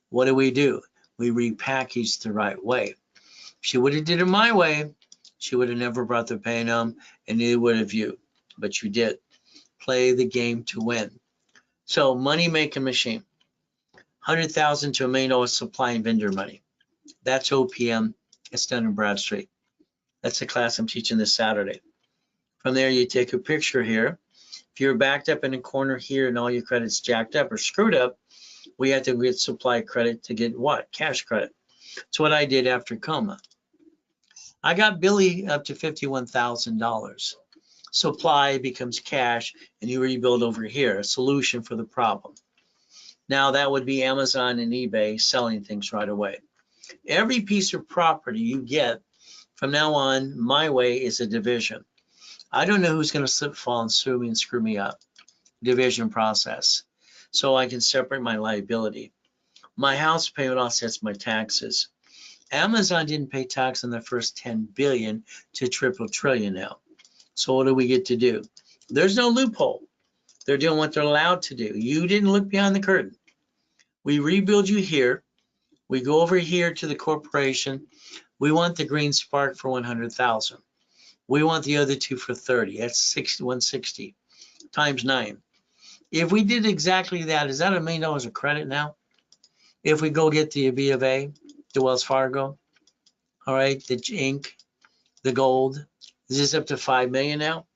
what do? We repackaged the right way. If she would have did it my way, she would have never brought the pain home, and neither would have you. But you did. Play the game to win. So money making machine. $100,000 to $1 million supply and vendor money. That's OPM. It's done in Bradstreet. That's the class I'm teaching this Saturday. From there, you take a picture here. If you're backed up in a corner here and all your credits jacked up or screwed up, we have to get supply credit to get what? Cash credit. It's what I did after coma. I got Billy up to $51,000. Supply becomes cash, and you rebuild over here, a solution for the problem. Now that would be Amazon and eBay selling things right away. Every piece of property you get from now on, my way is a division. I don't know who's going to slip, fall, and sue me and screw me up. Division process. So I can separate my liability. My house payment offsets my taxes. Amazon didn't pay tax on the first 10 billion to triple trillion now. So what do we get to do? There's no loophole. They're doing what they're allowed to do. You didn't look behind the curtain. We rebuild you here. We go over here to the corporation. We want the green spark for 100,000. We want the other two for 30. That's 160 times 9. If we did exactly that, is that $1 million of credit now? If we go get the B of A, the Wells Fargo, all right, the ink, the gold, is this up to 5 million now?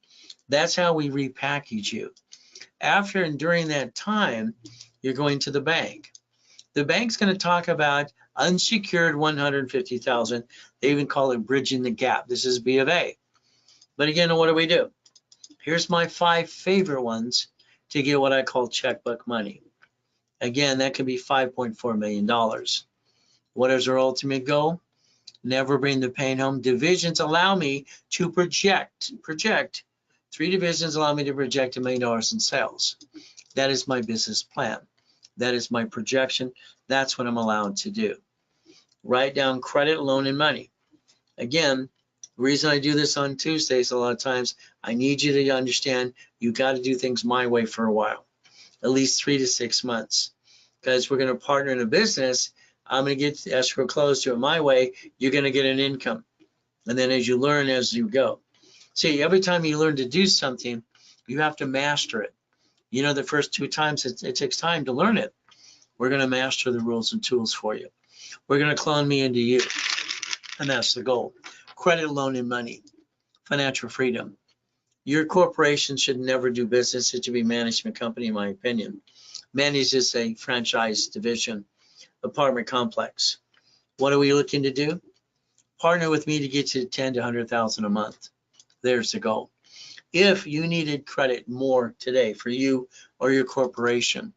That's how we repackage you. After and during that time, you're going to the bank. The bank's going to talk about unsecured 150,000. They even call it bridging the gap. This is B of A. But again, what do? Here's my 5 favorite ones to get what I call checkbook money. Again, that could be $5.4 million. What is our ultimate goal? Never bring the pain home. Divisions allow me to project. 3 divisions allow me to project $1 million in sales. That is my business plan. That is my projection. That's what I'm allowed to do. Write down credit, loan, and money. Again, the reason I do this on Tuesdays a lot of times, I need you to understand you got to do things my way for a while, at least 3 to 6 months. Because we're going to partner in a business, I'm going to get escrow closed, do it my way, you're going to get an income. And then as you learn as you go. See, every time you learn to do something, you have to master it. You know, the first 2 times, it takes time to learn it. We're going to master the rules and tools for you. We're going to clone me into you. And that's the goal. Credit, loan, and money. Financial freedom. Your corporation should never do business. It should be a management company, in my opinion. Managed is a franchise division, apartment complex. What are we looking to do? Partner with me to get you 10 to 100,000 a month. There's the goal. If you needed credit more today for you or your corporation,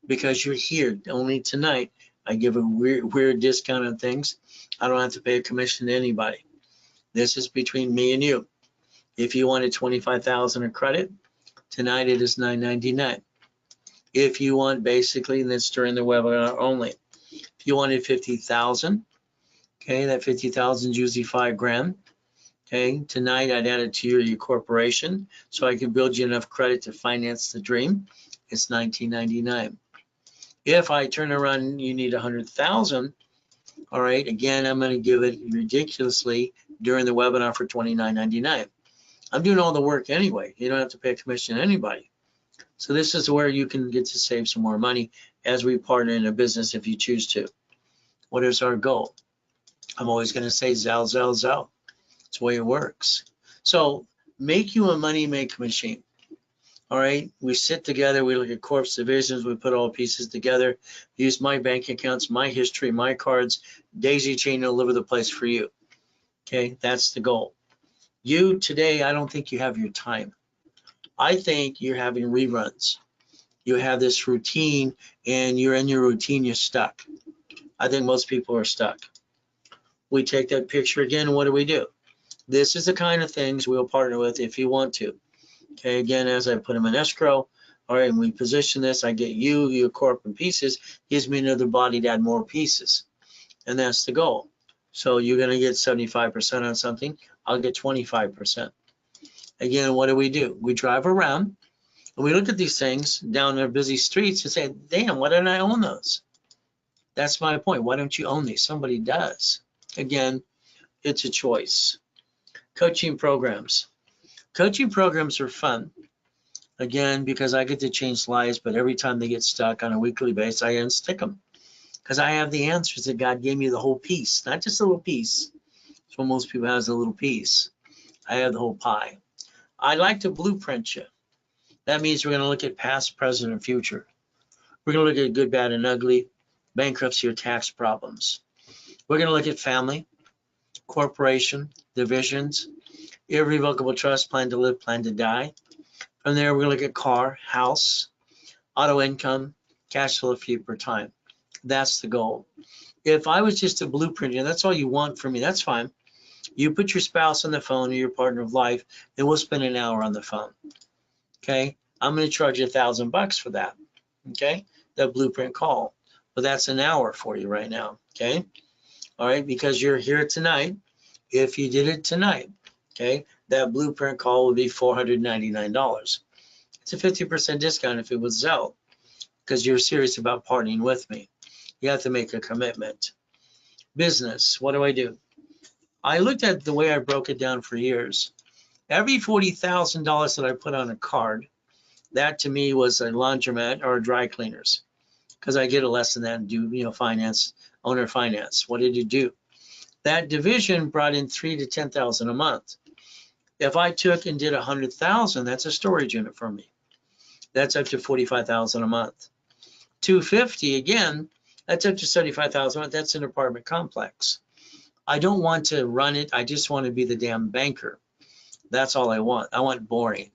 because you're here only tonight, I give a weird discount on things. I don't have to pay a commission to anybody. This is between me and you. If you wanted 25,000 of credit, tonight it is $9.99. If you want basically, and that's during the webinar only, if you wanted 50,000, okay, that 50,000 is usually $5,000. Okay, tonight I'd add it to your corporation so I can build you enough credit to finance the dream. It's $19.99. If I turn around and you need 100,000, all right, again, I'm going to give it ridiculously during the webinar for $29.99. I'm doing all the work anyway. You don't have to pay a commission to anybody. So this is where you can get to save some more money as we partner in a business if you choose to. What is our goal? I'm always going to say Zell, Zell, Zell. It's the way it works. So make you a money making machine. All right, we sit together, we look at corps divisions, we put all pieces together, use my bank accounts, my history, my cards, daisy chain all over the place for you. Okay, that's the goal. You today, I don't think you have your time. I think you're having reruns. You have this routine and you're in your routine, you're stuck. I think most people are stuck. We take that picture again, what do? This is the kind of things we'll partner with if you want to. Okay, again, as I put them in escrow, all right, and we position this, I get you, your corporate pieces, gives me another body to add more pieces. And that's the goal. So you're going to get 75% on something, I'll get 25%. Again, what do? We drive around and we look at these things down our busy streets and say, damn, why didn't I own those? That's my point. Why don't you own these? Somebody does. Again, it's a choice. Coaching programs. Coaching programs are fun, again, because I get to change lives, but every time they get stuck on a weekly basis, I unstick them because I have the answers that God gave me, the whole piece, not just a little piece. That's what most people have, is a little piece. I have the whole pie. I like to blueprint you. That means we're going to look at past, present, and future. We're going to look at good, bad, and ugly, bankruptcy or tax problems. We're going to look at family, corporation, divisions, irrevocable trust, plan to live, plan to die. From there, we're going to look at car, house, auto income, cash flow fee per time. That's the goal. If I was just a blueprint, and that's all you want from me, that's fine. You put your spouse on the phone or your partner of life, and we'll spend an hour on the phone. Okay? I'm going to charge you $1,000 for that. Okay? That blueprint call. But that's an hour for you right now. Okay? All right? Because you're here tonight. If you did it tonight, okay, that blueprint call would be $499. It's a 50% discount if it was Zelle, because you're serious about partnering with me. You have to make a commitment. Business, what do? I looked at the way I broke it down for years. Every $40,000 that I put on a card, that to me was a laundromat or a dry cleaners, because I get a less than that and do, finance, owner finance. What did you do? That division brought in $3,000 to $10,000 a month. If I took and did 100,000, that's a storage unit for me. That's up to 45,000 a month. 250 again, that's up to 75,000 a month. That's an apartment complex. I don't want to run it. I just want to be the damn banker. That's all I want. I want boring.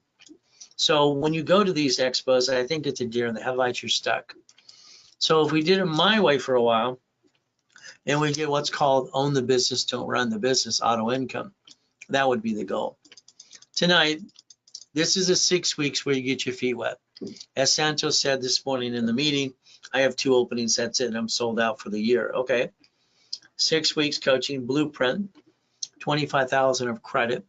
So when you go to these expos, I think it's a deer in the headlights, you're stuck. So if we did it my way for a while, and we get what's called own the business, don't run the business, auto income, that would be the goal. Tonight, this is a 6 weeks where you get your feet wet. As Santos said this morning in the meeting, I have 2 openings, that's it, and I'm sold out for the year. Okay, 6 weeks coaching, blueprint, 25,000 of credit.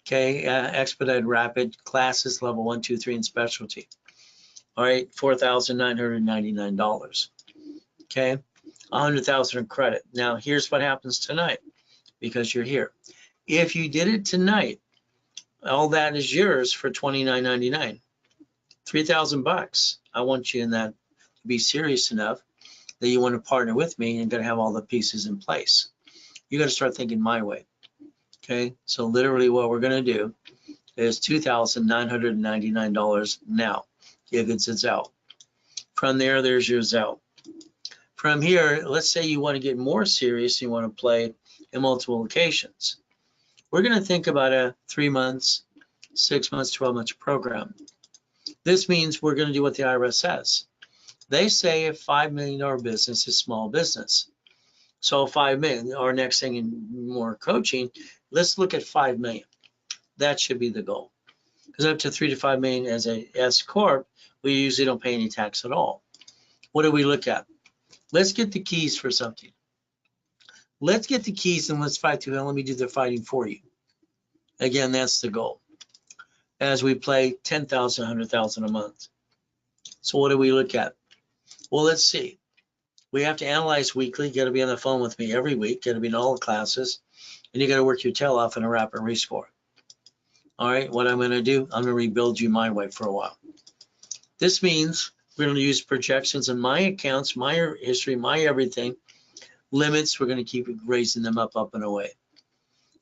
Okay, expedited rapid classes, level 1, 2, 3, and specialty. All right, $4,999. Okay, 100,000 of credit. Now, here's what happens tonight because you're here. If you did it tonight, all that is yours for $29.99. $3,000. I want you in that to be serious enough that you want to partner with me and going to have all the pieces in place. You got to start thinking my way. Okay, so literally what we're going to do is $2,999 now if it's a Zelle. From there, there's your Zelle. From here, let's say you want to get more serious, you want to play in multiple locations. We're going to think about a 3 months, 6 months, 12 months program. This means we're going to do what the IRS says. They say a $5 million business is small business. So 5 million, our next thing in more coaching, let's look at 5 million. That should be the goal. Because up to 3 to 5 million as a S corp, we usually don't pay any tax at all. What do we look at? Let's get the keys for something. Let's get the keys and let's fight through. Let me do the fighting for you. Again, that's the goal. As we play 10,000, 100,000 a month. So what do we look at? Well, let's see. We have to analyze weekly. You got to be on the phone with me every week. Got to be in all the classes, and you got to work your tail off in a rapid rescore. All right. What I'm going to do, I'm going to rebuild you my way for a while. This means we're going to use projections in my accounts, my history, my everything. Limits, we're going to keep raising them up and away.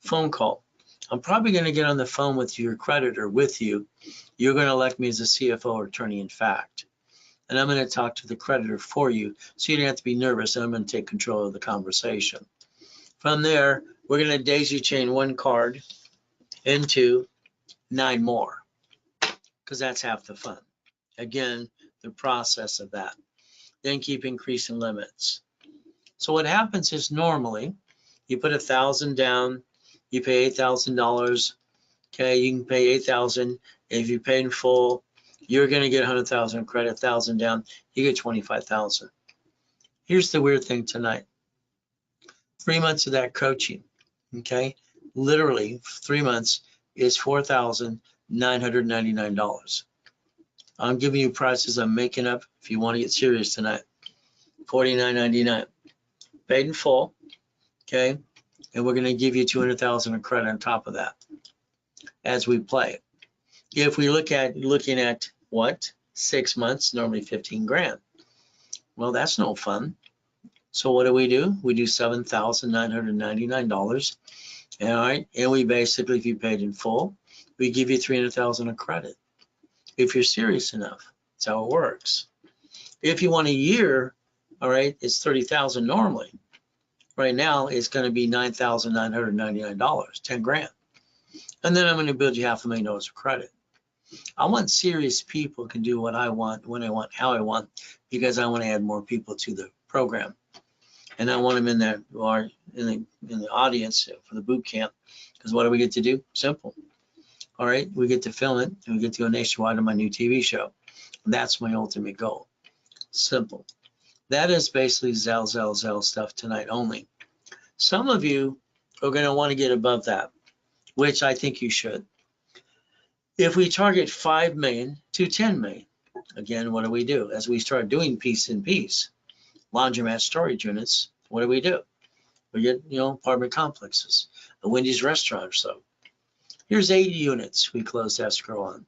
Phone call. I'm probably going to get on the phone with your creditor with you. You're going to elect me as a CFO or attorney in fact. And I'm going to talk to the creditor for you so you don't have to be nervous, and I'm going to take control of the conversation. From there, we're going to daisy chain one card into 9 more because that's half the fun. Again, the process of that. Then keep increasing limits. So what happens is normally you put 1,000 down, you pay $8,000. Okay, you can pay 8,000. If you pay in full, you're going to get 100,000 credit, 1,000 down, you get 25,000. Here's the weird thing tonight. 3 months of that coaching, okay, literally 3 months is $4,999. I'm giving you prices I'm making up if you want to get serious tonight. $49.99, paid in full, okay, and we're going to give you 200,000 of credit on top of that as we play. If we looking at what 6 months, normally 15 grand. Well, that's no fun. So what do? We do $7,999. All right, and we basically, if you paid in full, we give you 300,000 of credit. If you're serious enough, that's how it works. If you want a year, all right, it's 30,000 normally. Right now, it's going to be $9,999, 10 grand. And then I'm going to build you $500,000 of credit. I want serious people who can do what I want, when I want, how I want, because I want to add more people to the program. And I want them in there who are in the audience for the boot camp. Because what do we get to do? Simple. All right, we get to film it and we get to go nationwide on my new TV show. That's my ultimate goal. Simple. That is basically Zell stuff tonight only. Some of you are going to want to get above that, which I think you should. If we target 5 million to 10 million, again, what do we do? As we start doing piece in piece, laundromat storage units, what do? We get, apartment complexes, a Wendy's restaurant or so. Here's 80 units we closed escrow on.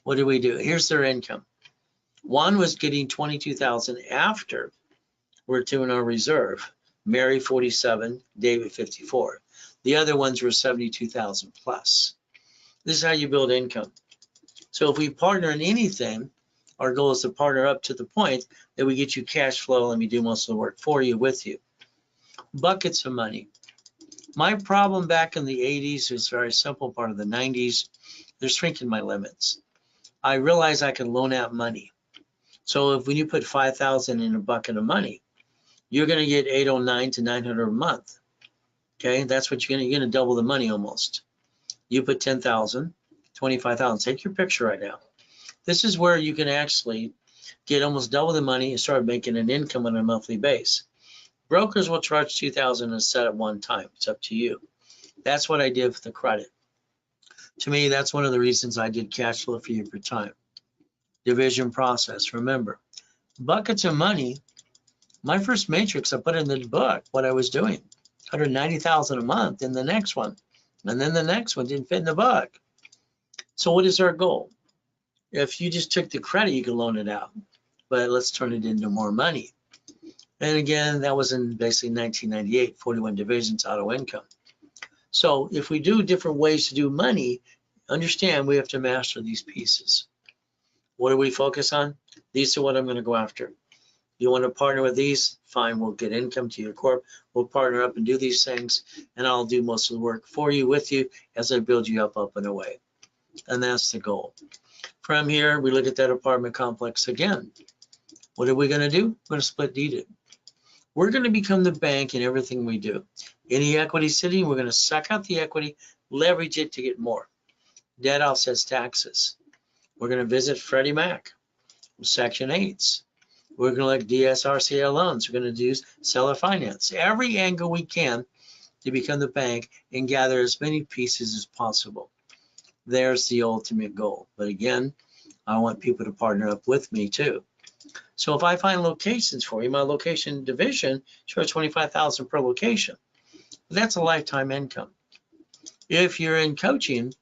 What do? Here's their income. One was getting 22,000 after we're doing our reserve. Mary 47, David 54. The other ones were 72,000 plus. This is how you build income. So if we partner in anything, our goal is to partner up to the point that we get you cash flow and we do most of the work for you, with you. Buckets of money. My problem back in the 80s was very simple, part of the 90s. They're shrinking my limits. I realized I can loan out money. So if when you put 5,000 in a bucket of money, you're going to get 809 to 900 a month. Okay, that's what you're going to double the money almost. You put 10,000, 25,000. Take your picture right now. This is where you can actually get almost double the money and start making an income on a monthly base. Brokers will charge 2,000 a set at one time. It's up to you. That's what I did with the credit. To me, that's one of the reasons I did cash flow for you per time. Division process. Remember, buckets of money. My first matrix, I put in the book what I was doing. 190,000 a month in the next one. And then the next one didn't fit in the book. So what is our goal? If you just took the credit, you could loan it out. But let's turn it into more money. And again, that was in basically 1998, 41 divisions, auto income. So if we do different ways to do money, understand we have to master these pieces. What do we focus on? These are what I'm going to go after. You want to partner with these? Fine, we'll get income to your corp. We'll partner up and do these things, and I'll do most of the work for you, with you, as I build you up and away. And that's the goal. From here, we look at that apartment complex again. What are we going to do? We're going to split deed it. We're going to become the bank in everything we do. Any equity sitting, we're going to suck out the equity, leverage it to get more. Debt offsets taxes. We're going to visit Freddie Mac, Section 8s. We're going to look DSRCL loans. We're going to do seller finance. Every angle we can to become the bank and gather as many pieces as possible. There's the ultimate goal. But again, I want people to partner up with me too. So if I find locations for you, my location division charges $25,000 per location. That's a lifetime income. If you're in coaching,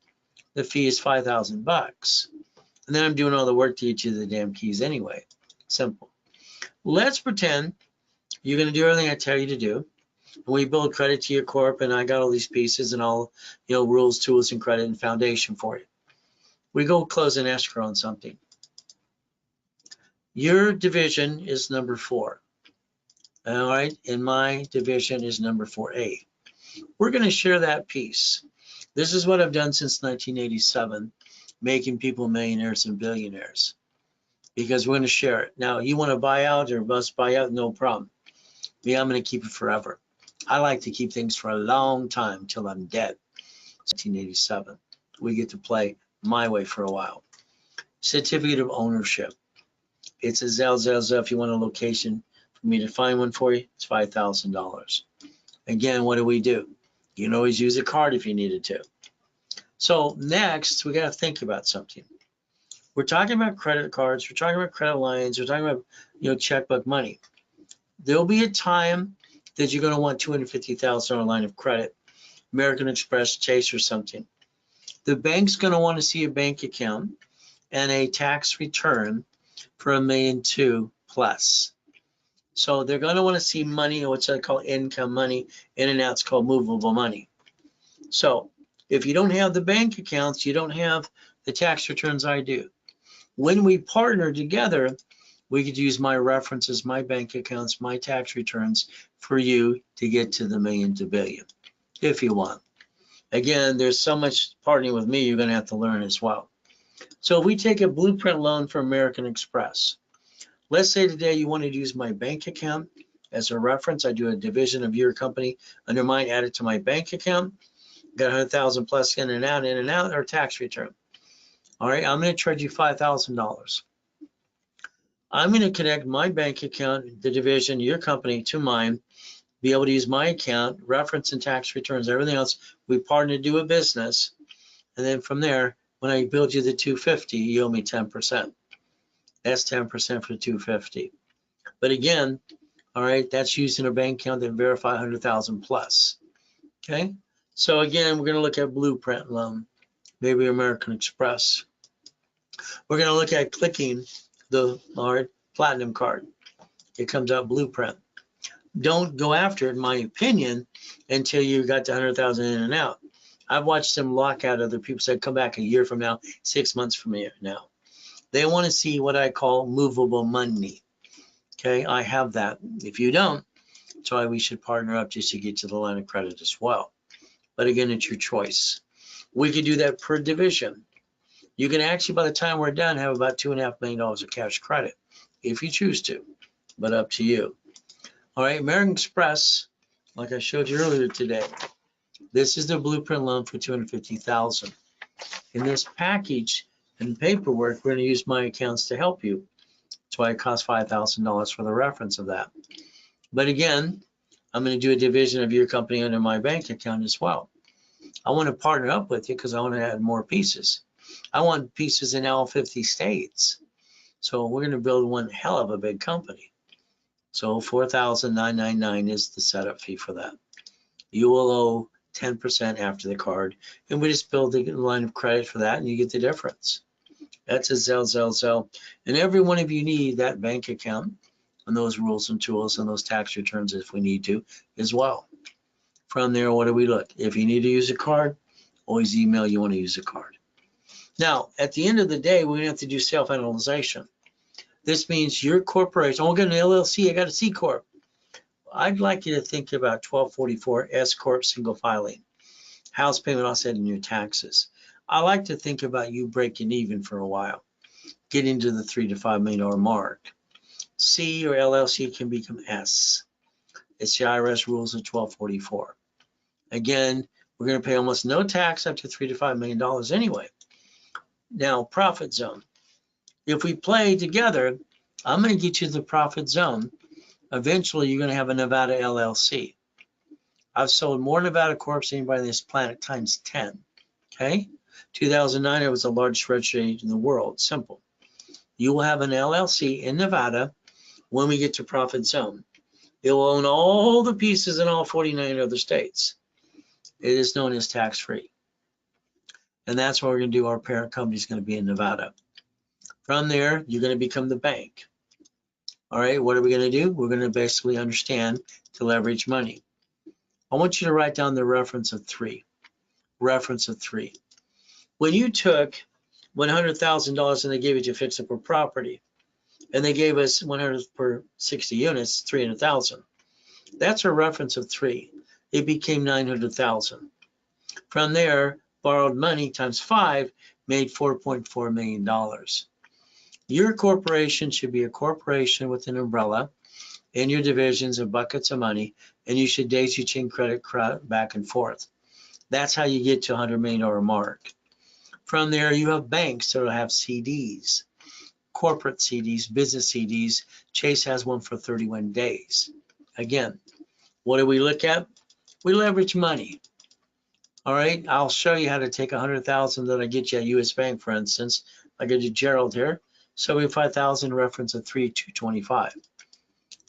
the fee is $5,000. And then I'm doing all the work to get you the damn keys anyway. Simple. Let's pretend you're going to do everything I tell you to do. And we build credit to your corp, and I got all these pieces and all, rules, tools, and credit and foundation for you. We go close an escrow on something. Your division is number 4. All right, and my division is number 4A. We're going to share that piece. This is what I've done since 1987, making people millionaires and billionaires, because we're going to share it. Now, you want to buy out or must buy out, no problem. Me, I'm going to keep it forever. I like to keep things for a long time till I'm dead. 1987. We get to play my way for a while. Certificate of ownership. It's a Zell. If you want a location for me to find one for you, it's $5,000. Again, what do? You can always use a card if you needed to. So next, we got to think about something. We're talking about credit cards. We're talking about credit lines. We're talking about, checkbook money. There'll be a time that you're going to want $250,000 line of credit, American Express, Chase, or something. The bank's going to want to see a bank account and a tax return for $1.2 million plus. So they're going to want to see money, or what's called income money, in and out. It's called movable money. So if you don't have the bank accounts, you don't have the tax returns I do. When we partner together, we could use my references, my bank accounts, my tax returns for you to get to the million to billion, if you want. Again, there's so much partnering with me, you're going to have to learn as well. So if we take a blueprint loan for American Express, let's say today you wanted to use my bank account as a reference. I do a division of your company under mine, add it to my bank account, got 100,000 plus in and out, or tax return. All right, I'm going to charge you $5,000. I'm going to connect my bank account, the division, your company, to mine, be able to use my account, reference and tax returns, everything else. We partner to do a business. And then from there, when I build you the 250, you owe me 10%. That's 10% for the 250. But again, all right, that's using a bank account that verify 100,000 plus. Okay. So again, we're going to look at blueprint loan, maybe American Express. We're going to look at clicking the platinum card. It comes out blueprint. Don't go after it, in my opinion, until you got to 100,000 in and out. I've watched them lock out other people, say come back a year from now, 6 months from now. They want to see what I call movable money. Okay, I have that. If you don't, that's why we should partner up just to get to the line of credit as well. But again, it's your choice. We could do that per division. You can actually, by the time we're done, have about $2.5 million of cash credit, if you choose to, but up to you. All right, American Express, like I showed you earlier today, this is the blueprint loan for $250,000. In this package and paperwork, we're going to use my accounts to help you. That's why it costs $5,000 for the reference of that. But again, I'm going to do a division of your company under my bank account as well. I want to partner up with you because I want to add more pieces. I want pieces in all 50 states. So we're going to build one hell of a big company. So $4,999 is the setup fee for that. You will owe 10% after the card, and we just build the line of credit for that, and you get the difference. That's a Zell. And every one of you need that bank account and those rules and tools and those tax returns if we need to as well. From there, what do we look? If you need to use a card, always email you want to use a card. Now, at the end of the day, we're going to have to do self-analyzation. This means your corporation, oh, I got an LLC, I got a C Corp. I'd like you to think about 1244 S Corp single filing, house payment offset in your taxes. I like to think about you breaking even for a while, getting to the $3 to $5 million mark. C or LLC can become S. It's the IRS rules of 1244. Again, we're going to pay almost no tax up to $3 to $5 million anyway. Now, profit zone. If we play together, I'm going to get you the profit zone. Eventually, you're going to have a Nevada LLC. I've sold more Nevada Corps than anybody on this planet times 10. Okay? 2009, it was the largest registered agent in the world. Simple. You will have an LLC in Nevada when we get to profit zone. It will own all the pieces in all 49 other states. It is known as tax-free. And that's where we're going to do. Our parent company is going to be in Nevada. From there, you're going to become the bank. All right, what are we going to do? We're going to basically understand to leverage money. I want you to write down the reference of 3. Reference of 3. When you took $100,000 and they gave it to fix up a property, and they gave us 100 per 60 units, 300,000. That's a reference of 3. It became 900,000. From there, borrowed money times 5 made $4.4 million. Your corporation should be a corporation with an umbrella in your divisions of buckets of money, and you should daisy chain credit back and forth. That's how you get to $100 million mark. From there, you have banks that will have CDs, corporate CDs, business CDs. Chase has one for 31 days. Again, what do we look at? We leverage money. All right, I'll show you how to take 100,000 that I get you at US Bank, for instance. I get you Gerald here. 75,000 reference of 3,225.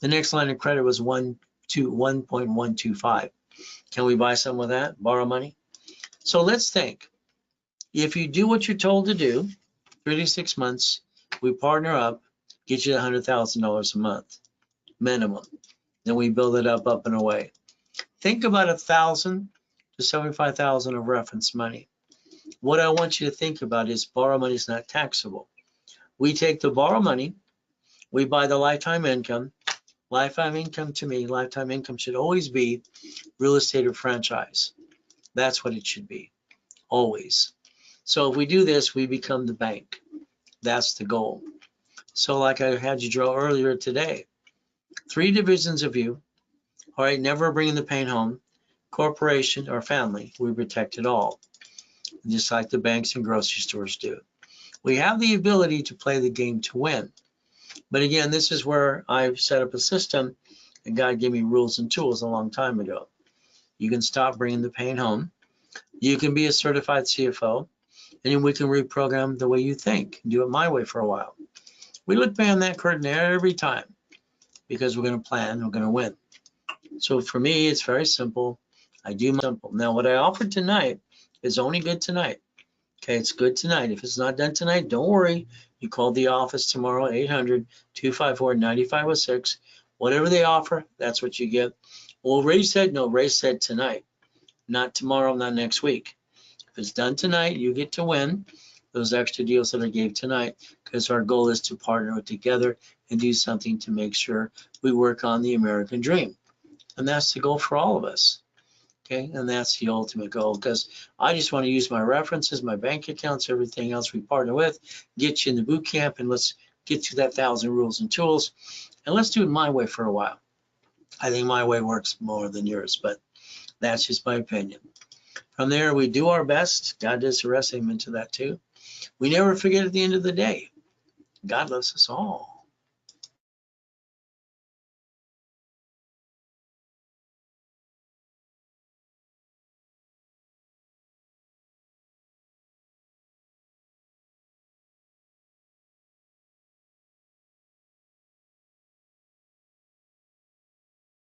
The next line of credit was 1.125. Can we buy some with that? Borrow money? So let's think. If you do what you're told to do, 3 to 6 months, we partner up, get you $100,000 a month, minimum. Then we build it up and away. Think about 1,000 to 75,000 of reference money. What I want you to think about is borrow money is not taxable. We take the borrow money, we buy the lifetime income. Lifetime income, to me, lifetime income should always be real estate or franchise. That's what it should be, always. So if we do this, we become the bank. That's the goal. So like I had you draw earlier today, 3 divisions of you, all right, never bringing the pain home, corporation or family, we protect it all, just like the banks and grocery stores do. We have the ability to play the game to win. But again, this is where I've set up a system, and God gave me rules and tools a long time ago. You can stop bringing the pain home. You can be a certified CFO, and then we can reprogram the way you think. Do it my way for a while. We look behind that curtain every time because we're going to plan, we're going to win. So for me, it's very simple. I do my simple. Now, what I offered tonight is only good tonight. Okay, it's good tonight. If it's not done tonight, don't worry. You call the office tomorrow, 800-254-9506. Whatever they offer, that's what you get. Well, Ray said, no, Ray said tonight, not tomorrow, not next week. If it's done tonight, you get to win those extra deals that I gave tonight, because our goal is to partner together and do something to make sure we work on the American dream. And that's the goal for all of us. Okay, and that's the ultimate goal, because I just want to use my references, my bank accounts, everything else we partner with, get you in the boot camp, and let's get to that 1,000 rules and tools, and let's do it my way for a while. I think my way works more than yours, but that's just my opinion. From there, we do our best. God does the rest. Amen to that too. We never forget at the end of the day, God loves us all.